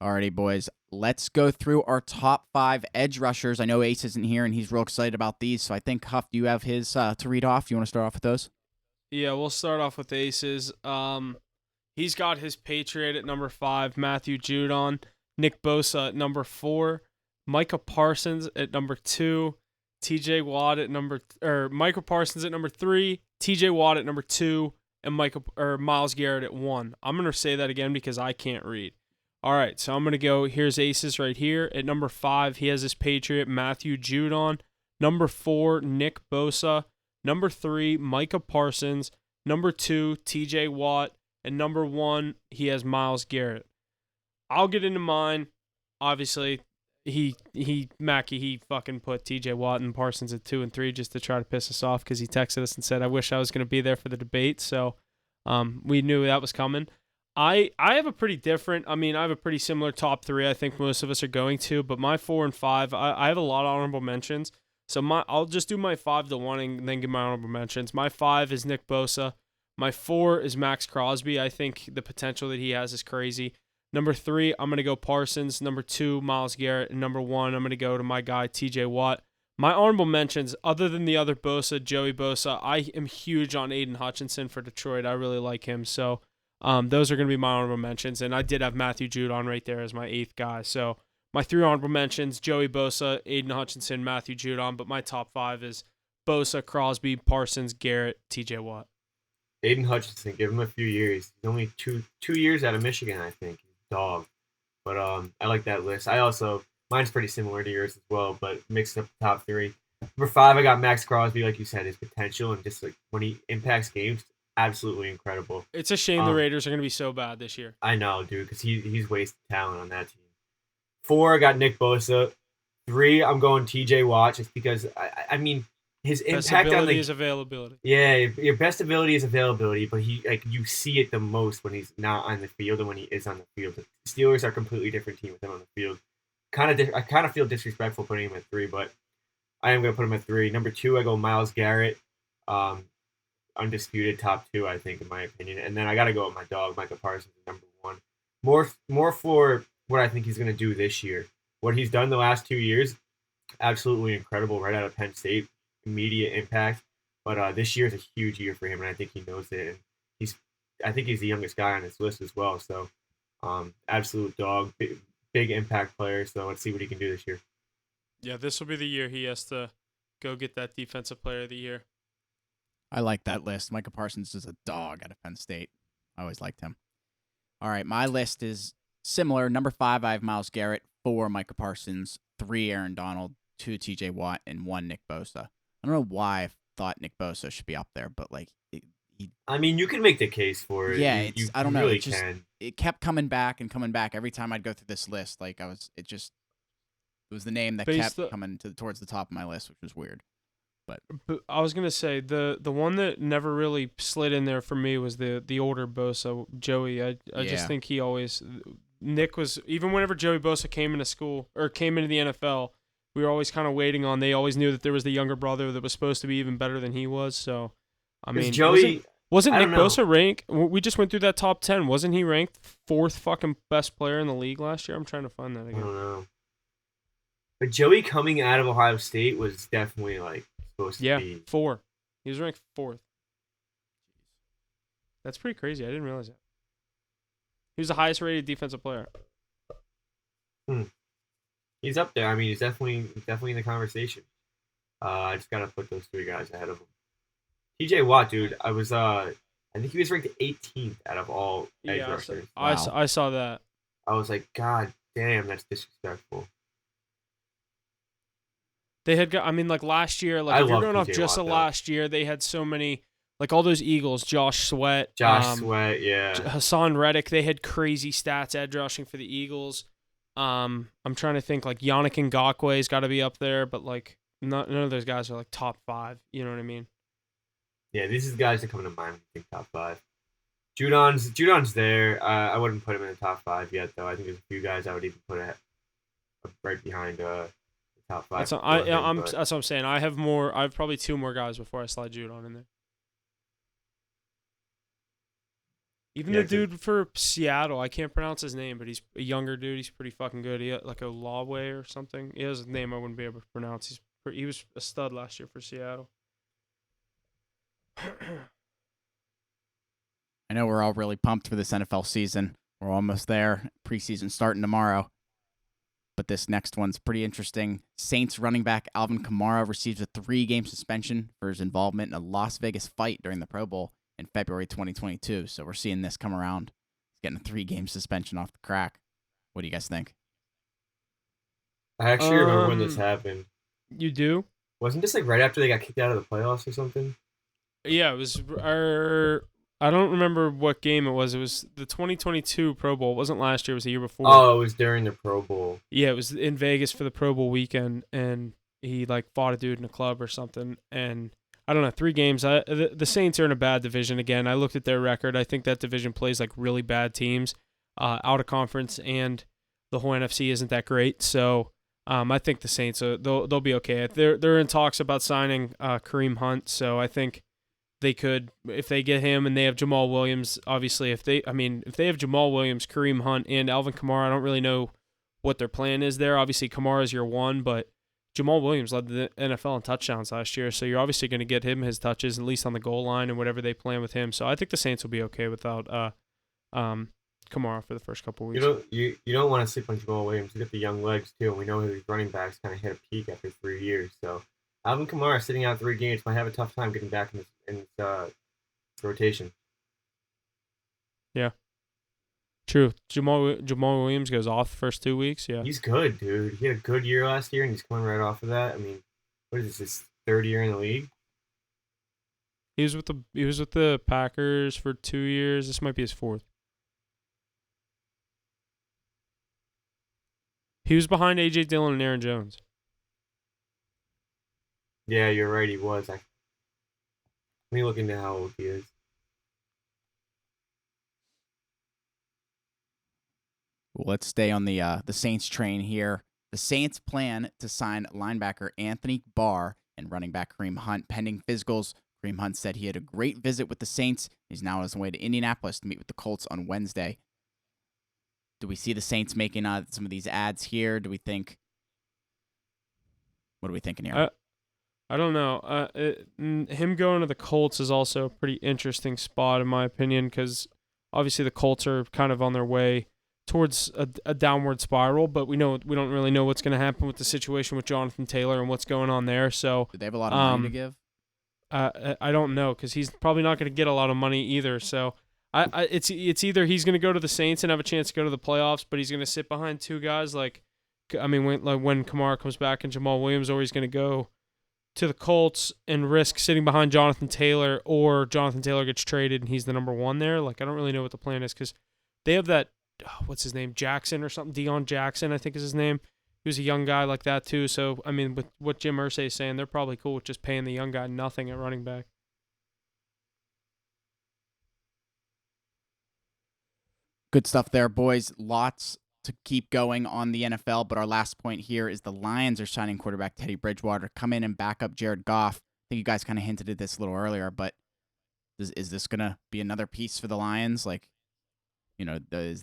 Alrighty, boys. Let's go through our top 5 edge rushers. I know Ace isn't here, and he's real excited about these, so I think, Huff, do you have his to read off? You want to start off with those? Yeah, we'll start off with Aces. He's got his Patriot at number 5, Matthew Judon, Nick Bosa at number 4, Micah Parsons at number 2, TJ Watt at Micah Parsons at number 3, TJ Watt at number 2, and Myles Garrett at 1. I'm going to say that again because I can't read. All right, so I'm going to go, here's Aces right here. At number 5, he has his Patriot, Matthew Judon. Number 4, Nick Bosa. Number 3, Micah Parsons. Number 2, TJ Watt. And number 1, he has Myles Garrett. I'll get into mine. Obviously, he fucking put TJ Watt and Parsons at 2 and 3 just to try to piss us off because he texted us and said, I wish I was going to be there for the debate. So we knew that was coming. I have a pretty different, I have a pretty similar top 3 I think most of us are going to, but my 4 and 5, I have a lot of honorable mentions. So I'll just do my 5 to 1 and then give my honorable mentions. My 5 is Nick Bosa. My 4 is Max Crosby. I think the potential that he has is crazy. Number 3, I'm going to go Parsons. Number 2, Myles Garrett. And number 1, I'm going to go to my guy, TJ Watt. My honorable mentions, other than the other Bosa, Joey Bosa, I am huge on Aiden Hutchinson for Detroit. I really like him. So those are going to be my honorable mentions. And I did have Matthew Judon right there as my 8th guy. So my 3 honorable mentions, Joey Bosa, Aiden Hutchinson, Matthew Judon. But my top 5 is Bosa, Crosby, Parsons, Garrett, TJ Watt. Aiden Hutchinson, give him a few years. He's only two years out of Michigan, I think. Dog. But I like that list. Mine's pretty similar to yours as well, but mixing up the top 3. Number 5, I got Max Crosby, like you said, his potential and just like when he impacts games, absolutely incredible. It's a shame the Raiders are going to be so bad this year. I know, dude, because he's wasted talent on that team. 4, I got Nick Bosa. 3, I'm going TJ Watt just because his impact on is availability. Yeah, your best ability is availability, but you see it the most when he's not on the field and when he is on the field. The Steelers are a completely different team with him on the field. I kind of feel disrespectful putting him at 3, but I am going to put him at 3. Number 2, I go Myles Garrett, undisputed top 2, I think, in my opinion. And then I got to go with my dog, Micah Parsons, number 1. More for what I think he's going to do this year. What he's done the last 2 years, absolutely incredible. Right out of Penn State. Immediate impact, but this year is a huge year for him, and I think he knows it. And I think he's the youngest guy on this list as well. So, absolute dog, big impact player. So let's see what he can do this year. Yeah, this will be the year he has to go get that Defensive Player of the Year. I like that list. Micah Parsons is a dog out of Penn State. I always liked him. All right, my list is similar. Number 5, I have Myles Garrett. 4, Micah Parsons. 3, Aaron Donald. 2, TJ Watt, and 1, Nick Bosa. I don't know why I thought Nick Bosa should be up there, but you can make the case for it. Yeah, I don't know. Really it kept coming back every time I'd go through this list. It was the name that kept coming towards the top of my list, which was weird. But I was gonna say the one that never really slid in there for me was the older Bosa, Joey. I just think Nick was, even whenever Joey Bosa came into school or came into the NFL. We were always kind of waiting on. They always knew that there was the younger brother that was supposed to be even better than he was. So, Joey wasn't Nick Bosa ranked? We just went through that top 10. Wasn't he ranked 4th fucking best player in the league last year? I'm trying to find that again. I don't know. But Joey coming out of Ohio State was definitely supposed to be. Yeah, 4. He was ranked 4th. That's pretty crazy. I didn't realize that. He was the highest rated defensive player. He's up there. He's definitely in the conversation. I just gotta put those 3 guys ahead of him. TJ Watt, dude, I think he was ranked 18th out of all edge rushers. I saw that. I was like, God damn, that's disrespectful. They had got, last year, if you're going off just the last year, they had so many, all those Eagles, Josh Sweat, yeah, Hassan Reddick, they had crazy stats edge rushing for the Eagles. I'm trying to think, Yannick Ngakwe's got to be up there, but none of those guys are top 5. You know what I mean? Yeah, these are the guys that come to mind when you think top 5. Judon's there. I wouldn't put him in the top 5 yet, though. I think there's a few guys I would even put right behind the top 5. That's what I'm saying. I have probably 2 more guys before I slide Judon in there. Even the dude for Seattle, I can't pronounce his name, but he's a younger dude. He's pretty fucking good. He had a Lawway or something. He has a name I wouldn't be able to pronounce. He was a stud last year for Seattle. I know we're all really pumped for this NFL season. We're almost there. Preseason starting tomorrow. But this next one's pretty interesting. Saints running back Alvin Kamara receives a 3-game suspension for his involvement in a Las Vegas fight during the Pro Bowl in February 2022. So we're seeing this come around. He's getting a 3-game suspension off the crack. What do you guys think? I actually remember when this happened. You do? Wasn't this right after they got kicked out of the playoffs or something? Yeah, it was. I don't remember what game it was. It was the 2022 Pro Bowl. It wasn't last year. It was the year before. Oh, it was during the Pro Bowl. Yeah, it was in Vegas for the Pro Bowl weekend, and he like fought a dude in a club or something. And I don't know, 3 games. The Saints are in a bad division again. I looked at their record. I think that division plays like really bad teams out of conference, and the whole NFC isn't that great. So I think the Saints they'll be okay. They're in talks about signing Kareem Hunt. So I think they could, if they get him and they have Jamal Williams, obviously if they have Jamal Williams, Kareem Hunt, and Alvin Kamara, I don't really know what their plan is there. Obviously Kamara's year 1, but Jamal Williams led the NFL in touchdowns last year, so you're obviously going to get him his touches, at least on the goal line and whatever they plan with him. So I think the Saints will be okay without Kamara for the first couple of weeks. You don't want to sleep on Jamal Williams. He's got the young legs too, and we know his running backs kind of hit a peak after 3 years. So Alvin Kamara sitting out 3 games might have a tough time getting back in his rotation. Yeah. True. Jamal Williams goes off the first 2 weeks. Yeah. He's good, dude. He had a good year last year, and he's coming right off of that. I mean, what is this? His 3rd year in the league? He was with the Packers for 2 years. This might be his 4th. He was behind A.J. Dillon and Aaron Jones. Yeah, you're right. He was. Let me look into how old he is. Let's stay on the Saints train here. The Saints plan to sign linebacker Anthony Barr and running back Kareem Hunt pending physicals. Kareem Hunt said he had a great visit with the Saints. He's now on his way to Indianapolis to meet with the Colts on Wednesday. Do we see the Saints making some of these ads here? What are we thinking here? I don't know. Him going to the Colts is also a pretty interesting spot in my opinion, because obviously the Colts are kind of on their way towards a downward spiral, but we don't really know what's going to happen with the situation with Jonathan Taylor and what's going on there. So do they have a lot of money to give? I don't know, because he's probably not going to get a lot of money either. So it's either he's going to go to the Saints and have a chance to go to the playoffs, but he's going to sit behind 2 guys when Kamara comes back and Jamal Williams, or he's going to go to the Colts and risk sitting behind Jonathan Taylor, or Jonathan Taylor gets traded and he's the number 1 there. Like, I don't really know what the plan is, because they have that, what's his name, Jackson or something, Deion Jackson, I think is his name. He was a young guy like that too. So, I mean, with what Jim Irsay is saying, they're probably cool with just paying the young guy nothing at running back. Good stuff there, boys. Lots to keep going on the NFL, but our last point here is the Lions are signing quarterback Teddy Bridgewater to come in and back up Jared Goff. I think you guys kind of hinted at this a little earlier, but is this going to be another piece for the Lions? Like, is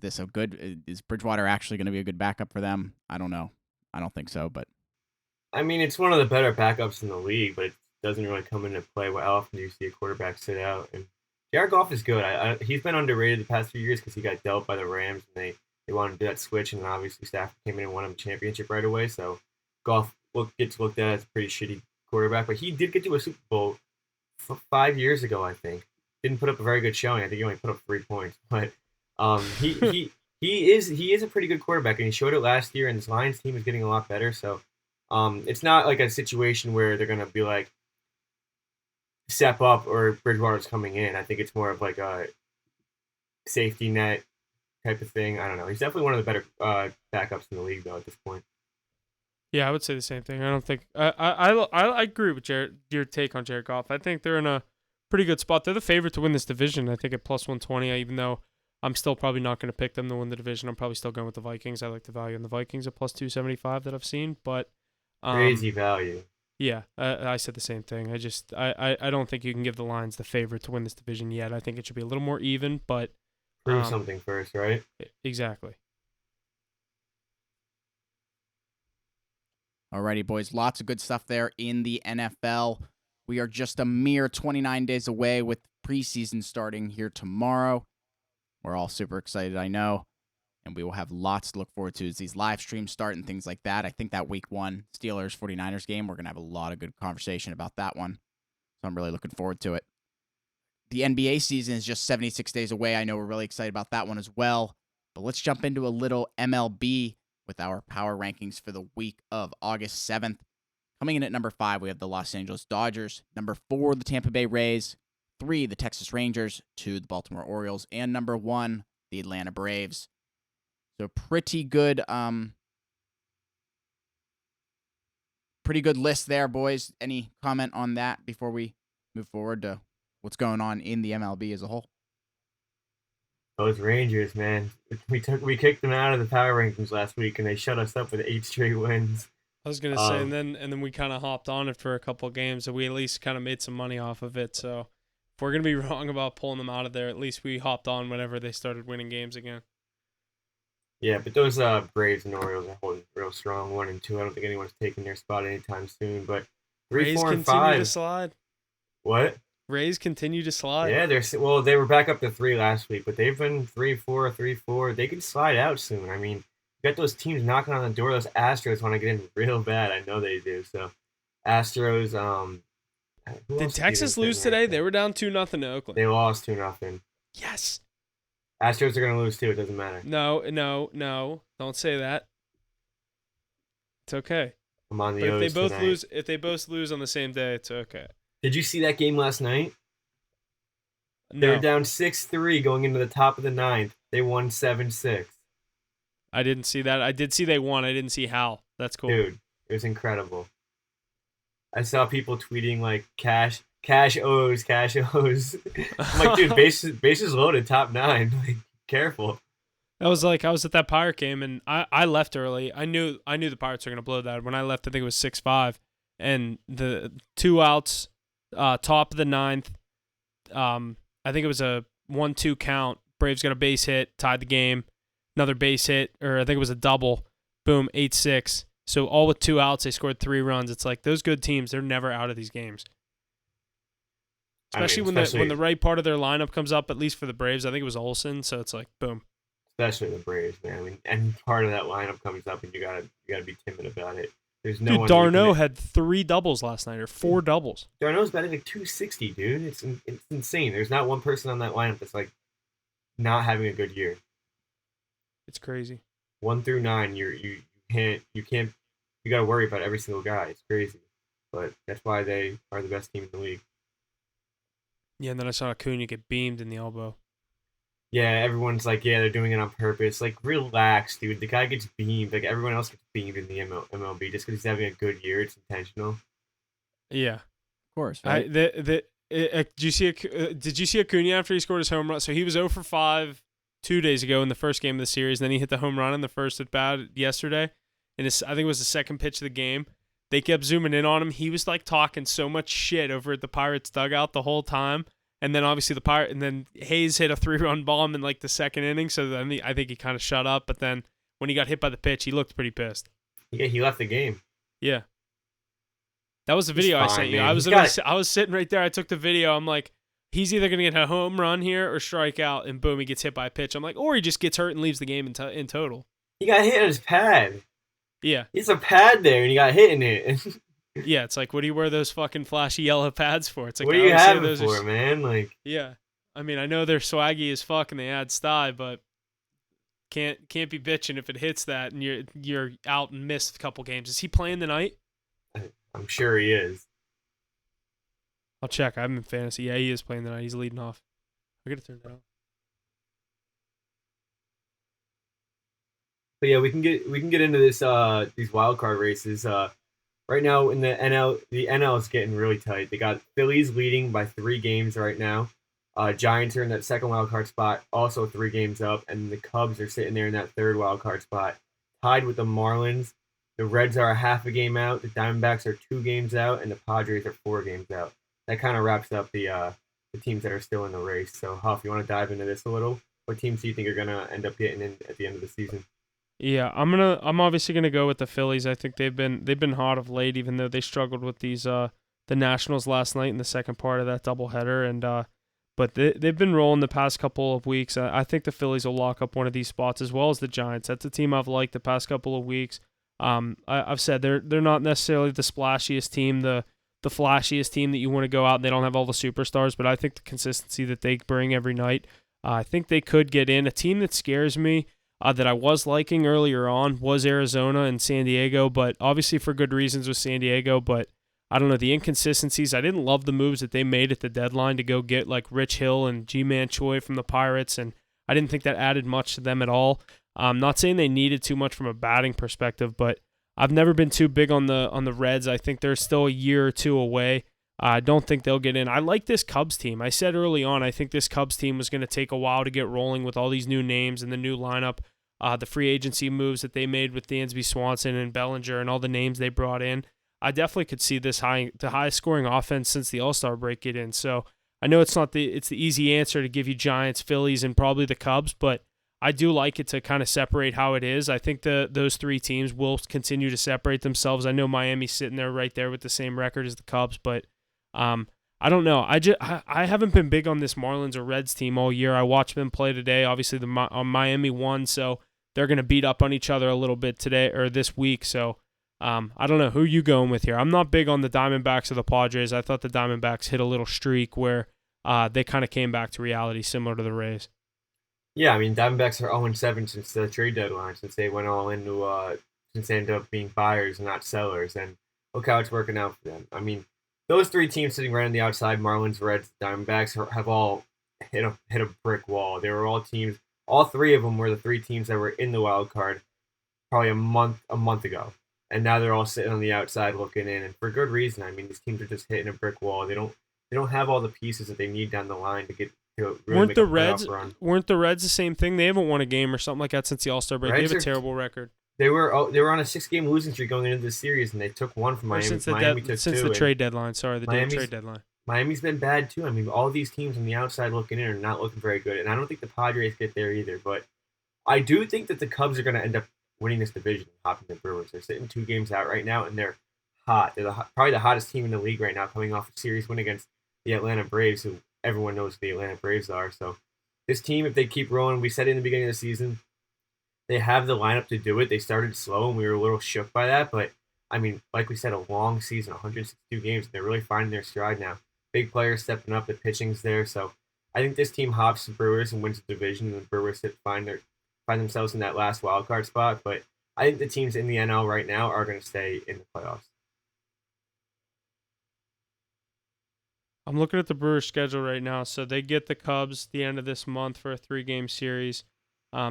Bridgewater actually going to be a good backup for them? I don't know. I don't think so, but. I mean, it's one of the better backups in the league, but it doesn't really come into play. How often do you see a quarterback sit out? And Jared Goff is good. He's been underrated the past few years because he got dealt by the Rams, and they wanted to do that switch, and then obviously Stafford came in and won him a championship right away. So Goff gets looked at as a pretty shitty quarterback, but he did get to a Super Bowl 5 years ago, I think. Didn't put up a very good showing. I think he only put up 3 points, but he is a pretty good quarterback, and he showed it last year. And this Lions team is getting a lot better. So it's not like a situation where they're gonna be like step up or Bridgewater's coming in. I think it's more of like a safety net type of thing. I don't know. He's definitely one of the better backups in the league, though, at this point. Yeah, I would say the same thing. I don't think I agree with your take on Jared Goff. I think they're in a pretty good spot. They're the favorite to win this division. I think at plus 120. Even though I'm still probably not going to pick them to win the division, I'm probably still going with the Vikings. I like the value in the Vikings at plus 275 that I've seen, but crazy value. Yeah, I said the same thing. I don't think you can give the Lions the favorite to win this division yet. I think it should be a little more even, but prove something first, right? Exactly. Alrighty, boys. Lots of good stuff there in the NFL. We are just a mere 29 days away with preseason starting here tomorrow. We're all super excited, I know. And we will have lots to look forward to as these live streams start and things like that. I think that week 1 Steelers-49ers game, we're going to have a lot of good conversation about that one. So I'm really looking forward to it. The NBA season is just 76 days away. I know we're really excited about that one as well. But let's jump into a little MLB with our power rankings for the week of August 7th. Coming in at number 5, we have the Los Angeles Dodgers. Number 4, the Tampa Bay Rays. 3, the Texas Rangers, 2, the Baltimore Orioles, and number 1, the Atlanta Braves. So pretty good list there, boys. Any comment on that before we move forward to what's going on in the MLB as a whole? Those Rangers, man. We kicked them out of the power rankings last week, and they shut us up with 8 straight wins. I was gonna say, and then we kind of hopped on it for a couple of games, and we at least kind of made some money off of it. So if we're gonna be wrong about pulling them out of there, at least we hopped on whenever they started winning games again. Yeah, but those Braves and Orioles are holding real strong, 1 and 2. I don't think anyone's taking their spot anytime soon. But 3, Rays 4, and continue 5. to slide. What? Rays continue to slide. Yeah, they were back up to 3 last week, but they've been 3-4, 3-4. They could slide out soon. I mean, you got those teams knocking on the door. Those Astros want to get in real bad. I know they do. So, Astros. Did Texas lose today? They were down 2-0 to Oakland. They lost 2-0. Yes. Astros are gonna lose too. It doesn't matter. No. Don't say that. It's okay. I'm on the But O's if they both tonight. if they both lose on the same day, it's okay. Did you see that game last night? They No, were down 6-3 going into the top of the 9th. They won 7-6. I didn't see that. I did see they won. I didn't see how. That's cool. Dude, it was incredible. I saw people tweeting like cash O's. I'm like, dude, bases loaded, top 9. Like, careful. That was like I was at that Pirate game and I left early. I knew the Pirates were gonna blow that. When I left, I think it was 6-5, and the 2 outs, top of the 9th. I think it was a 1-2 count. Braves got a base hit, tied the game. Another base hit, or I think it was a double. Boom, 8-6. So all with 2 outs, they scored 3 runs. It's like those good teams, they're never out of these games. Especially when the right part of their lineup comes up, at least for the Braves. I think it was Olsen, so it's like boom. Especially the Braves, man. I mean, any part of that lineup comes up, and you gotta be timid about it. There's no Dude, one. Darno had 3 doubles last night, or 4 doubles. Darno's batting like 260, dude. It's insane. There's not one person on that lineup that's like not having a good year. It's crazy. 1 through 9, you gotta worry about every single guy. It's crazy, but that's why they are the best team in the league. Yeah, and then I saw Acuna get beamed in the elbow. Yeah, everyone's like, yeah, they're doing it on purpose. Like, relax, dude. The guy gets beamed. Like, everyone else gets beamed in the MLB just because he's having a good year. It's intentional. Yeah, Of course, right? did you see Acuna after he scored his home run? So he was 0 for 5 2 days ago in the first game of the series. And then he hit the home run in the first at bat yesterday. And I think it was the second pitch of the game. They kept zooming in on him. He was like talking so much shit over at the Pirates dugout the whole time. And then obviously Hayes hit a 3-run bomb in like the second inning. So then I think he kind of shut up. But then when he got hit by the pitch, he looked pretty pissed. Yeah, he left the game. Yeah. That was the video I sent you. I was sitting right there. I took the video. I'm like, he's either going to get a home run here or strike out. And boom, he gets hit by a pitch. I'm like, or he just gets hurt and leaves the game in total. He got hit on his pad. Yeah. It's a pad there, and he got hit in it. Yeah, it's like, what do you wear those fucking flashy yellow pads for? It's like, what do you have it for, man? Like, yeah. I mean, I know they're swaggy as fuck and they add style, but can't be bitching if it hits that and you're out and missed a couple games. Is he playing tonight? I'm sure he is. I'll check. I'm in fantasy. Yeah, he is playing tonight. He's leading off. I gotta turn it on. But yeah, we can get into this these wild card races. Right now in the NL is getting really tight. They got Phillies leading by 3 games right now. Giants are in that second wild card spot, also 3 games up, and the Cubs are sitting there in that third wild card spot, tied with the Marlins. The Reds are a half a game out. The Diamondbacks are 2 games out, and the Padres are 4 games out. That kind of wraps up the teams that are still in the race. So, Huff, you want to dive into this a little? What teams do you think are gonna end up getting in at the end of the season? Yeah, I'm obviously gonna go with the Phillies. I think they've been hot of late, even though they struggled with these the Nationals last night in the second part of that doubleheader, and but they've been rolling the past couple of weeks. I think the Phillies will lock up one of these spots as well as the Giants. That's a team I've liked the past couple of weeks. I've said they're not necessarily the splashiest team, the flashiest team that you want to go out and they don't have all the superstars, but I think the consistency that they bring every night, I think they could get in. A team that scares me, that I was liking earlier on, was Arizona and San Diego, but obviously for good reasons with San Diego. But I don't know, the inconsistencies. I didn't love the moves that they made at the deadline to go get like Rich Hill and G-Man Choi from the Pirates, and I didn't think that added much to them at all. I'm not saying they needed too much from a batting perspective, but I've never been too big on the Reds. I think they're still a year or two away. I don't think they'll get in. I like this Cubs team. I said early on, I think this Cubs team was going to take a while to get rolling with all these new names and the new lineup, the free agency moves that they made with Dansby Swanson and Bellinger and all the names they brought in. I definitely could see the highest scoring offense since the All-Star break get in. So I know it's the easy answer to give you Giants, Phillies, and probably the Cubs, but I do like it to kind of separate how it is. I think those three teams will continue to separate themselves. I know Miami's sitting there right there with the same record as the Cubs, but I don't know. I haven't been big on this Marlins or Reds team all year. I watched them play today. Obviously, Miami won, so they're going to beat up on each other a little bit today or this week. So I don't know. Who are you going with here? I'm not big on the Diamondbacks or the Padres. I thought the Diamondbacks hit a little streak where they kind of came back to reality, similar to the Rays. Yeah, I mean, Diamondbacks are 0-7 since the trade deadline, since they went all into since they ended up being buyers and not sellers, and look how it's working out for them. I mean, those three teams sitting right on the outside, Marlins, Reds, Diamondbacks, have all hit a brick wall. They were all teams. All three of them were the three teams that were in the wild card probably a month ago, and now they're all sitting on the outside looking in, and for good reason. I mean, these teams are just hitting a brick wall. They don't have all the pieces that they need down the line to get. Really Weren't the Reds the same thing? They haven't won a game or something like that since the All-Star break. They have a terrible record. They were on a 6-game losing streak going into the series, and they took one from Miami. Since the trade deadline. Sorry, the trade deadline. Miami's been bad too. I mean, all these teams on the outside looking in are not looking very good, and I don't think the Padres get there either. But I do think that the Cubs are going to end up winning this division, hopping the Brewers. They're sitting 2 games out right now, and they're hot. They're probably the hottest team in the league right now, coming off a series win against the Atlanta Braves, who everyone knows who the Atlanta Braves are. So this team, if they keep rolling, we said in the beginning of the season, they have the lineup to do it. They started slow, and we were a little shook by that. But, I mean, like we said, a long season, 162 games. And they're really finding their stride now. Big players stepping up. The pitching's there. So I think this team hops the Brewers and wins the division. And the Brewers find themselves in that last wild card spot. But I think the teams in the NL right now are going to stay in the playoffs. I'm looking at the Brewers' schedule right now. So they get the Cubs the end of this month for a 3-game series.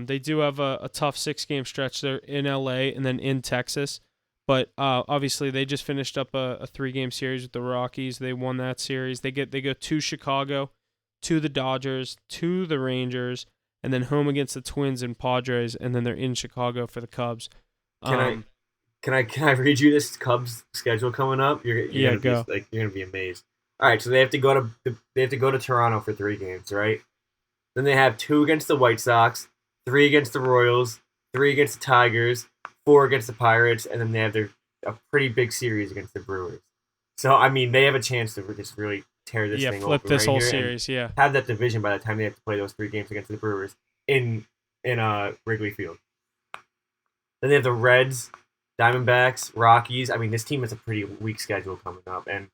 They do have a tough 6-game stretch there in LA and then in Texas. But obviously, they just finished up a 3-game series with the Rockies. They won that series. They go to Chicago, to the Dodgers, to the Rangers, and then home against the Twins and Padres, and then they're in Chicago for the Cubs. Can I read you this Cubs schedule coming up? You're gonna be amazed. All right, so they have to go to Toronto for 3 games, right? Then they have 2 against the White Sox, 3 against the Royals, 3 against the Tigers, 4 against the Pirates, and then they have a pretty big series against the Brewers. So I mean, they have a chance to just really tear this thing flip open this right whole here series, and have that division by the time they have to play those 3 games against the Brewers in Wrigley Field. Then they have the Reds, Diamondbacks, Rockies. I mean, this team has a pretty weak schedule coming up, and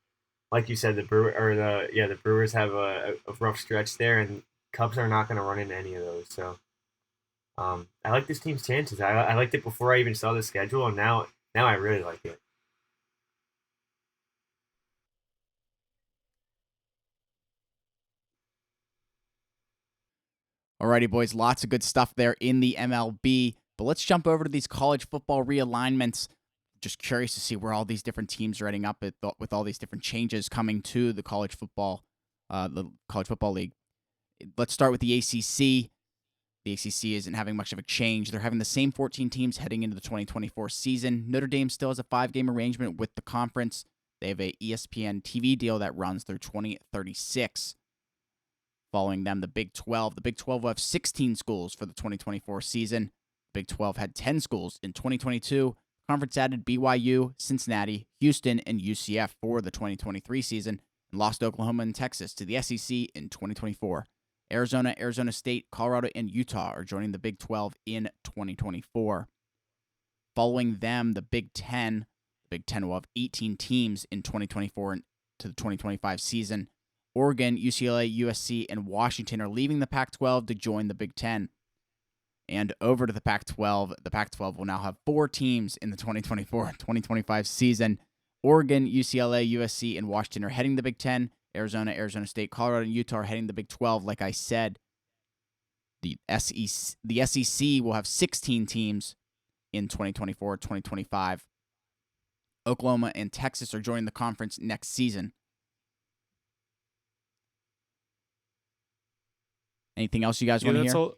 like you said, the Brewers have a rough stretch there, and Cubs are not going to run into any of those. So I like this team's chances. I liked it before I even saw the schedule, and now I really like it. Alrighty, boys, lots of good stuff there in the MLB. But let's jump over to these college football realignments. Just curious to see where all these different teams are ending up with all these different changes coming to the college football league. Let's start with the ACC. The ACC isn't having much of a change. They're having the same 14 teams heading into the 2024 season. Notre Dame still has a 5-game arrangement with the conference. They have a ESPN TV deal that runs through 2036. Following them, the Big 12. The Big 12 will have 16 schools for the 2024 season. The Big 12 had 10 schools in 2022. Conference added BYU, Cincinnati, Houston, and UCF for the 2023 season, and lost Oklahoma and Texas to the SEC in 2024. Arizona, Arizona State, Colorado, and Utah are joining the Big 12 in 2024. Following them, the Big 10. The Big 10 will have 18 teams in 2024 to the 2025 season. Oregon, UCLA, USC, and Washington are leaving the Pac-12 to join the Big 10. And over to the Pac-12. The Pac-12 will now have 4 teams in the 2024-2025 season. Oregon, UCLA, USC, and Washington are heading the Big Ten. Arizona, Arizona State, Colorado, and Utah are heading the Big 12. Like I said, the SEC will have 16 teams in 2024-2025. Oklahoma and Texas are joining the conference next season. Anything else you guys want to hear?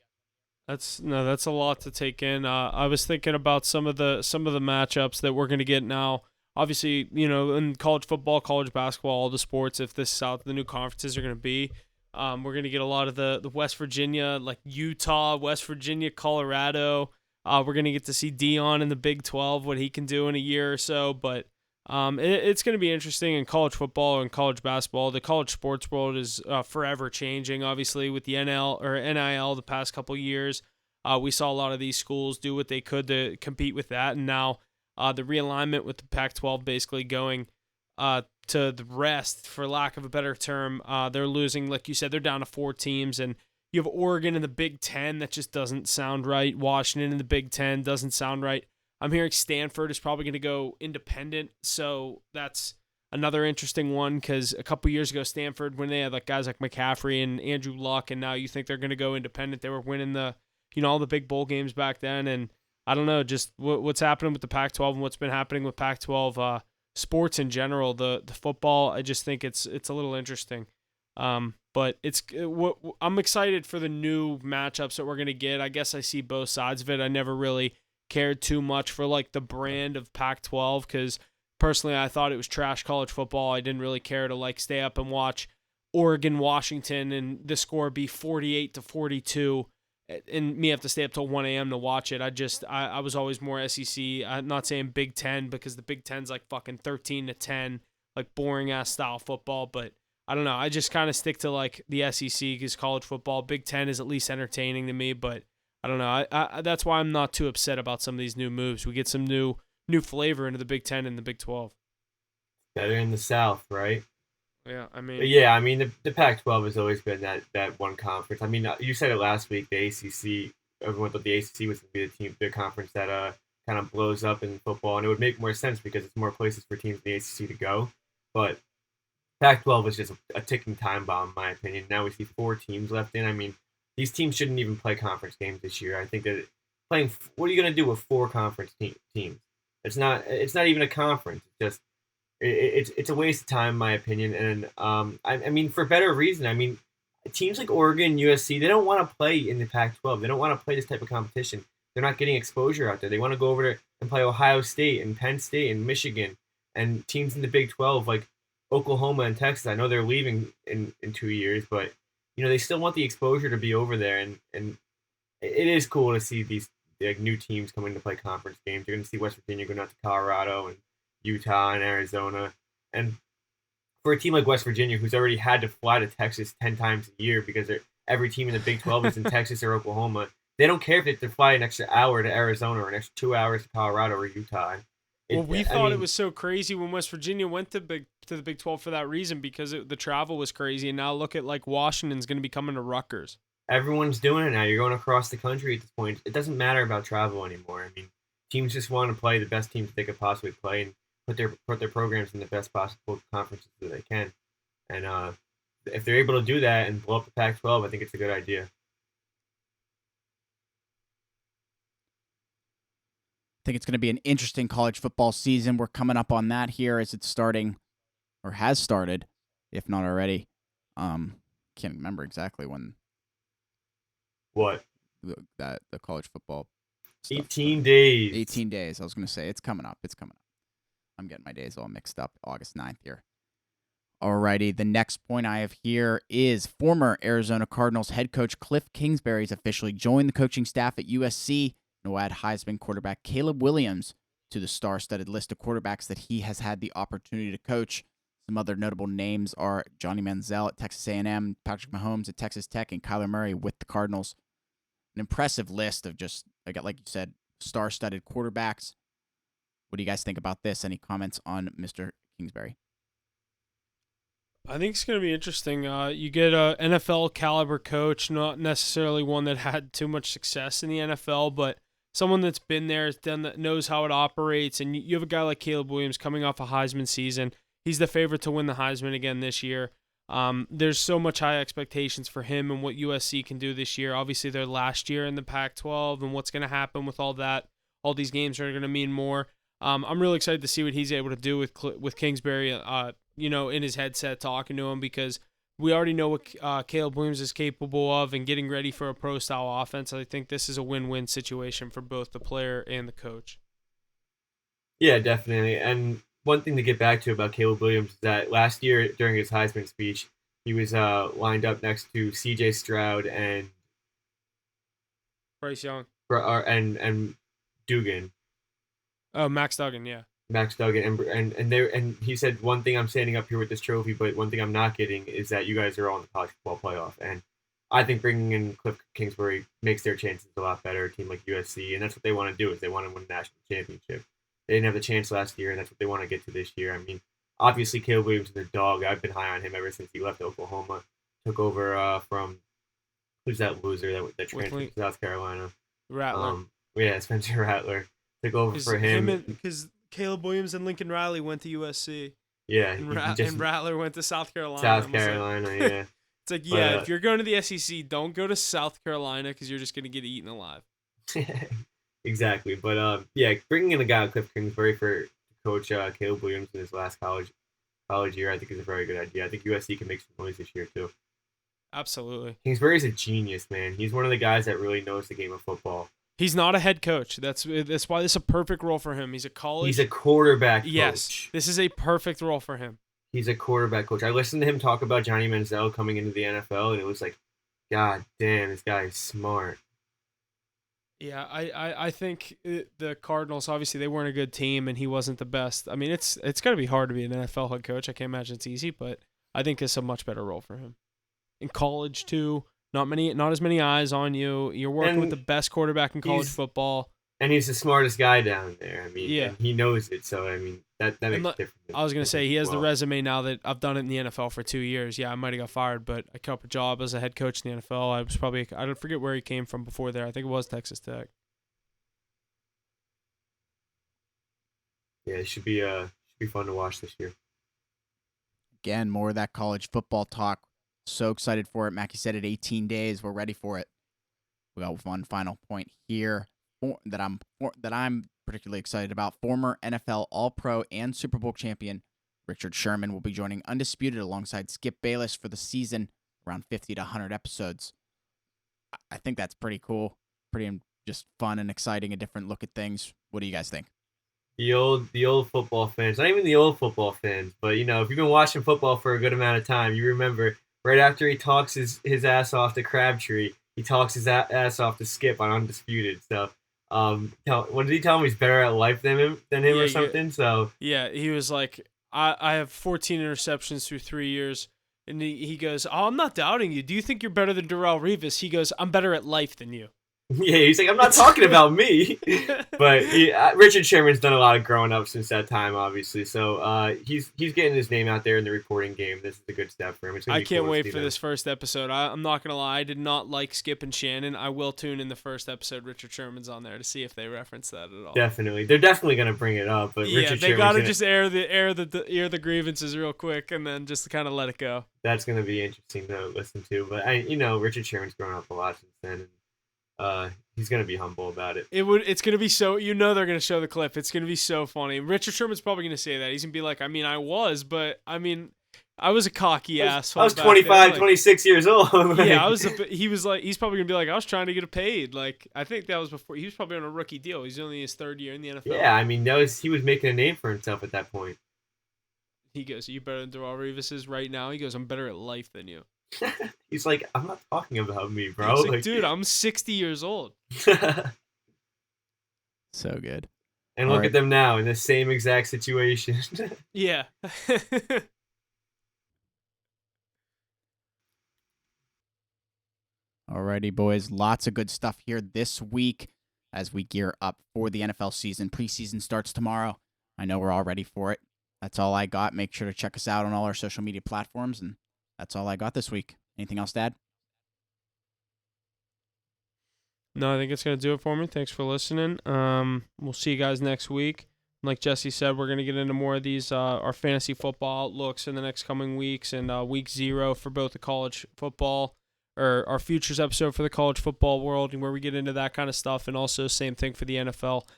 That's a lot to take in. I was thinking about some of the matchups that we're going to get now. Obviously, in college football, college basketball, all the sports, if this is how the new conferences are going to be, we're going to get a lot of the West Virginia, like Utah, West Virginia, Colorado. We're going to get to see Dion in the Big 12, what he can do in a year or so. But it's going to be interesting in college football and college basketball. The college sports world is forever changing, obviously, with the NIL the past couple years. We saw a lot of these schools do what they could to compete with that. And now the realignment with the Pac-12 basically going to the rest, for lack of a better term. They're losing, like you said, they're down to 4 teams. And you have Oregon in the Big 10. That just doesn't sound right. Washington in the Big 10 doesn't sound right. I'm hearing Stanford is probably going to go independent, so that's another interesting one because a couple years ago, Stanford, when they had like guys like McCaffrey and Andrew Luck, and now you think they're going to go independent. They were winning all the big bowl games back then, and I don't know, just what's happening with the Pac-12 and what's been happening with Pac-12 sports in general. The football, I just think it's a little interesting. But I'm excited for the new matchups that we're going to get. I guess I see both sides of it. I never really cared too much for like the brand of Pac-12 because personally I thought it was trash college football. I didn't really care to like stay up and watch Oregon, Washington, and the score be 48-42 and me have to stay up till 1 a.m. to watch it. I was always more SEC. I'm not saying Big Ten because the Big Ten's like fucking 13-10, like boring ass style football, but I don't know. I just kind of stick to like the SEC because college football. Big Ten is at least entertaining to me, but I don't know. I that's why I'm not too upset about some of these new moves. We get some new flavor into the Big 10 and the Big 12. Better in the South, right? Yeah, I mean. But yeah, I mean the Pac-12 has always been that one conference. I mean, you said it last week. The ACC, everyone thought the ACC was going to be the conference that kind of blows up in football, and it would make more sense because it's more places for teams in the ACC to go. But Pac-12 was just a ticking time bomb, in my opinion. Now we see 4 teams left in. I mean, these teams shouldn't even play conference games this year. I think that what are you going to do with 4 conference teams? It's not even a conference. It's a waste of time, in my opinion. And I mean, for better reason. I mean, teams like Oregon, USC, they don't want to play in the Pac-12. They don't want to play this type of competition. They're not getting exposure out there. They want to go over there and play Ohio State and Penn State and Michigan and teams in the Big 12 like Oklahoma and Texas. I know they're leaving in 2 years, but they still want the exposure to be over there, and it is cool to see these new teams coming to play conference games. You're going to see West Virginia going out to Colorado and Utah and Arizona, and for a team like West Virginia, who's already had to fly to Texas 10 times a year because every team in the Big 12 is in Texas or Oklahoma, they don't care if they have to fly an extra hour to Arizona or an extra 2 hours to Colorado or Utah. We thought it was so crazy when West Virginia went to the Big 12 for that reason because the travel was crazy. And now look at like Washington's going to be coming to Rutgers. Everyone's doing it now. You're going across the country at this point. It doesn't matter about travel anymore. I mean, teams just want to play the best teams they could possibly play and put their programs in the best possible conferences that they can. And if they're able to do that and blow up the Pac-12, I think it's a good idea. I think it's going to be an interesting college football season. We're coming up on that here as it's starting, or has started, if not already. Can't remember exactly when. What? The college football. 18 days. 18 days. I was going to say it's coming up. It's coming up. I'm getting my days all mixed up. August 9th here. Alrighty, the next point I have here is former Arizona Cardinals head coach Cliff Kingsbury has officially joined the coaching staff at USC. No add Heisman quarterback Caleb Williams to the star-studded list of quarterbacks that he has had the opportunity to coach. Some other notable names are Johnny Manziel at Texas A&M, Patrick Mahomes at Texas Tech, and Kyler Murray with the Cardinals. An impressive list of just, like you said, star-studded quarterbacks. What do you guys think about this? Any comments on Mr. Kingsbury? I think it's going to be interesting. You get a NFL caliber coach, not necessarily one that had too much success in the NFL, but someone that's been there, knows how it operates, and you have a guy like Caleb Williams coming off a Heisman season. He's the favorite to win the Heisman again this year. There's so much high expectations for him and what USC can do this year. Obviously, they're last year in the Pac-12, and what's going to happen with all that. All these games are going to mean more. I'm really excited to see what he's able to do with Kingsbury, in his headset talking to him, because we already know what Caleb Williams is capable of and getting ready for a pro-style offense. I think this is a win-win situation for both the player and the coach. Yeah, definitely. And one thing to get back to about Caleb Williams is that last year during his Heisman speech, he was lined up next to C.J. Stroud and Bryce Young and Dugan. Oh, Max Duggan, yeah. Max Duggan, and he said, one thing I'm standing up here with this trophy, but one thing I'm not getting is that you guys are all in the college football playoff. And I think bringing in Cliff Kingsbury makes their chances a lot better. A team like USC, and that's what they want to do, is they want to win a national championship. They didn't have the chance last year, and that's what they want to get to this year. I mean, obviously Caleb Williams is a dog. I've been high on him ever since he left Oklahoma, took over from who's that loser that transferred to South Carolina? Rattler. Spencer Rattler took over for him. Because Caleb Williams and Lincoln Riley went to USC. Yeah, and Rattler went to South Carolina. Yeah. It's like, if you're going to the SEC, don't go to South Carolina because you're just going to get eaten alive. Exactly. But, bringing in a guy like Cliff Kingsbury for coach Caleb Williams in his last college year, I think is a very good idea. I think USC can make some noise this year, too. Absolutely. Kingsbury's a genius, man. He's one of the guys that really knows the game of football. He's not a head coach. That's why this is a perfect role for him. He's a quarterback coach. Yes, this is a perfect role for him. He's a quarterback coach. I listened to him talk about Johnny Manziel coming into the NFL, and it was like, God damn, this guy is smart. Yeah, I think the Cardinals, obviously, they weren't a good team, and he wasn't the best. I mean, it's got to be hard to be an NFL head coach. I can't imagine it's easy, but I think it's a much better role for him. In college, too. Not as many eyes on you. You're working with the best quarterback in college football. And he's the smartest guy down there. I mean, and he knows it. So, I mean, that makes a difference. I was going to say, he has the resume now that I've done it in the NFL for 2 years. Yeah, I might have got fired, but I kept a job as a head coach in the NFL. I don't forget where he came from before there. I think it was Texas Tech. Yeah, it should be fun to watch this year. Again, more of that college football talk. So excited for it. Mackie said it, 18 days. We're ready for it. We got one final point here that I'm particularly excited about. Former NFL All-Pro and Super Bowl champion Richard Sherman will be joining Undisputed alongside Skip Bayless for the season, around 50 to 100 episodes. I think that's pretty cool. Pretty just fun and exciting, a different look at things. What do you guys think? The old football fans, not even the old football fans, but, if you've been watching football for a good amount of time, you remember right after he talks his ass off to Crabtree, he talks his ass off to Skip on Undisputed. So, what did he tell him? He's better at life than him or something? So yeah, he was like, I have 14 interceptions through 3 years. And he goes, oh, I'm not doubting you. Do you think you're better than Darrelle Revis? He goes, I'm better at life than you. Yeah, he's like, I'm not talking about me. But Richard Sherman's done a lot of growing up since that time, obviously. So he's getting his name out there in the reporting game. This is a good step for him. I can't wait for this first episode. I'm not going to lie. I did not like Skip and Shannon. I will tune in the first episode. Richard Sherman's on there to see if they reference that at all. Definitely. They're definitely going to bring it up. But yeah, they got to just air the grievances real quick and then just kind of let it go. That's going to be interesting to listen to. But, Richard Sherman's grown up a lot since then. He's gonna be humble about it. It's gonna be so. They're gonna show the clip. It's gonna be so funny. Richard Sherman's probably gonna say that. He's gonna be like, I was a cocky asshole. I was 25, 26 years old. Yeah, he's probably gonna be like, I was trying to get paid. Like, I think that was before he was probably on a rookie deal. He's only his third year in the NFL. Yeah, he was making a name for himself at that point. He goes, you better than Darrelle Revis is right now? He goes, I'm better at life than you. He's like, I'm not talking about me, bro. He's like, dude, I'm 60 years old. So good. And look at them now in the same exact situation. Yeah. Alrighty, boys. Lots of good stuff here this week as we gear up for the NFL season. Preseason starts tomorrow. I know we're all ready for it. That's all I got. Make sure to check us out on all our social media platforms, and that's all I got this week. Anything else to add? No, I think it's going to do it for me. Thanks for listening. We'll see you guys next week. Like Jesse said, we're going to get into more of these, our fantasy football outlooks in the next coming weeks, and week 0 for both the college football, or our futures episode for the college football world, and where we get into that kind of stuff, and also same thing for the NFL.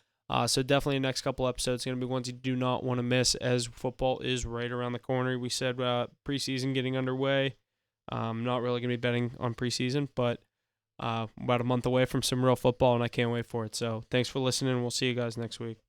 So definitely the next couple episodes going to be ones you do not want to miss, as football is right around the corner. We said preseason getting underway. Not really going to be betting on preseason, but about a month away from some real football, and I can't wait for it. So thanks for listening. We'll see you guys next week.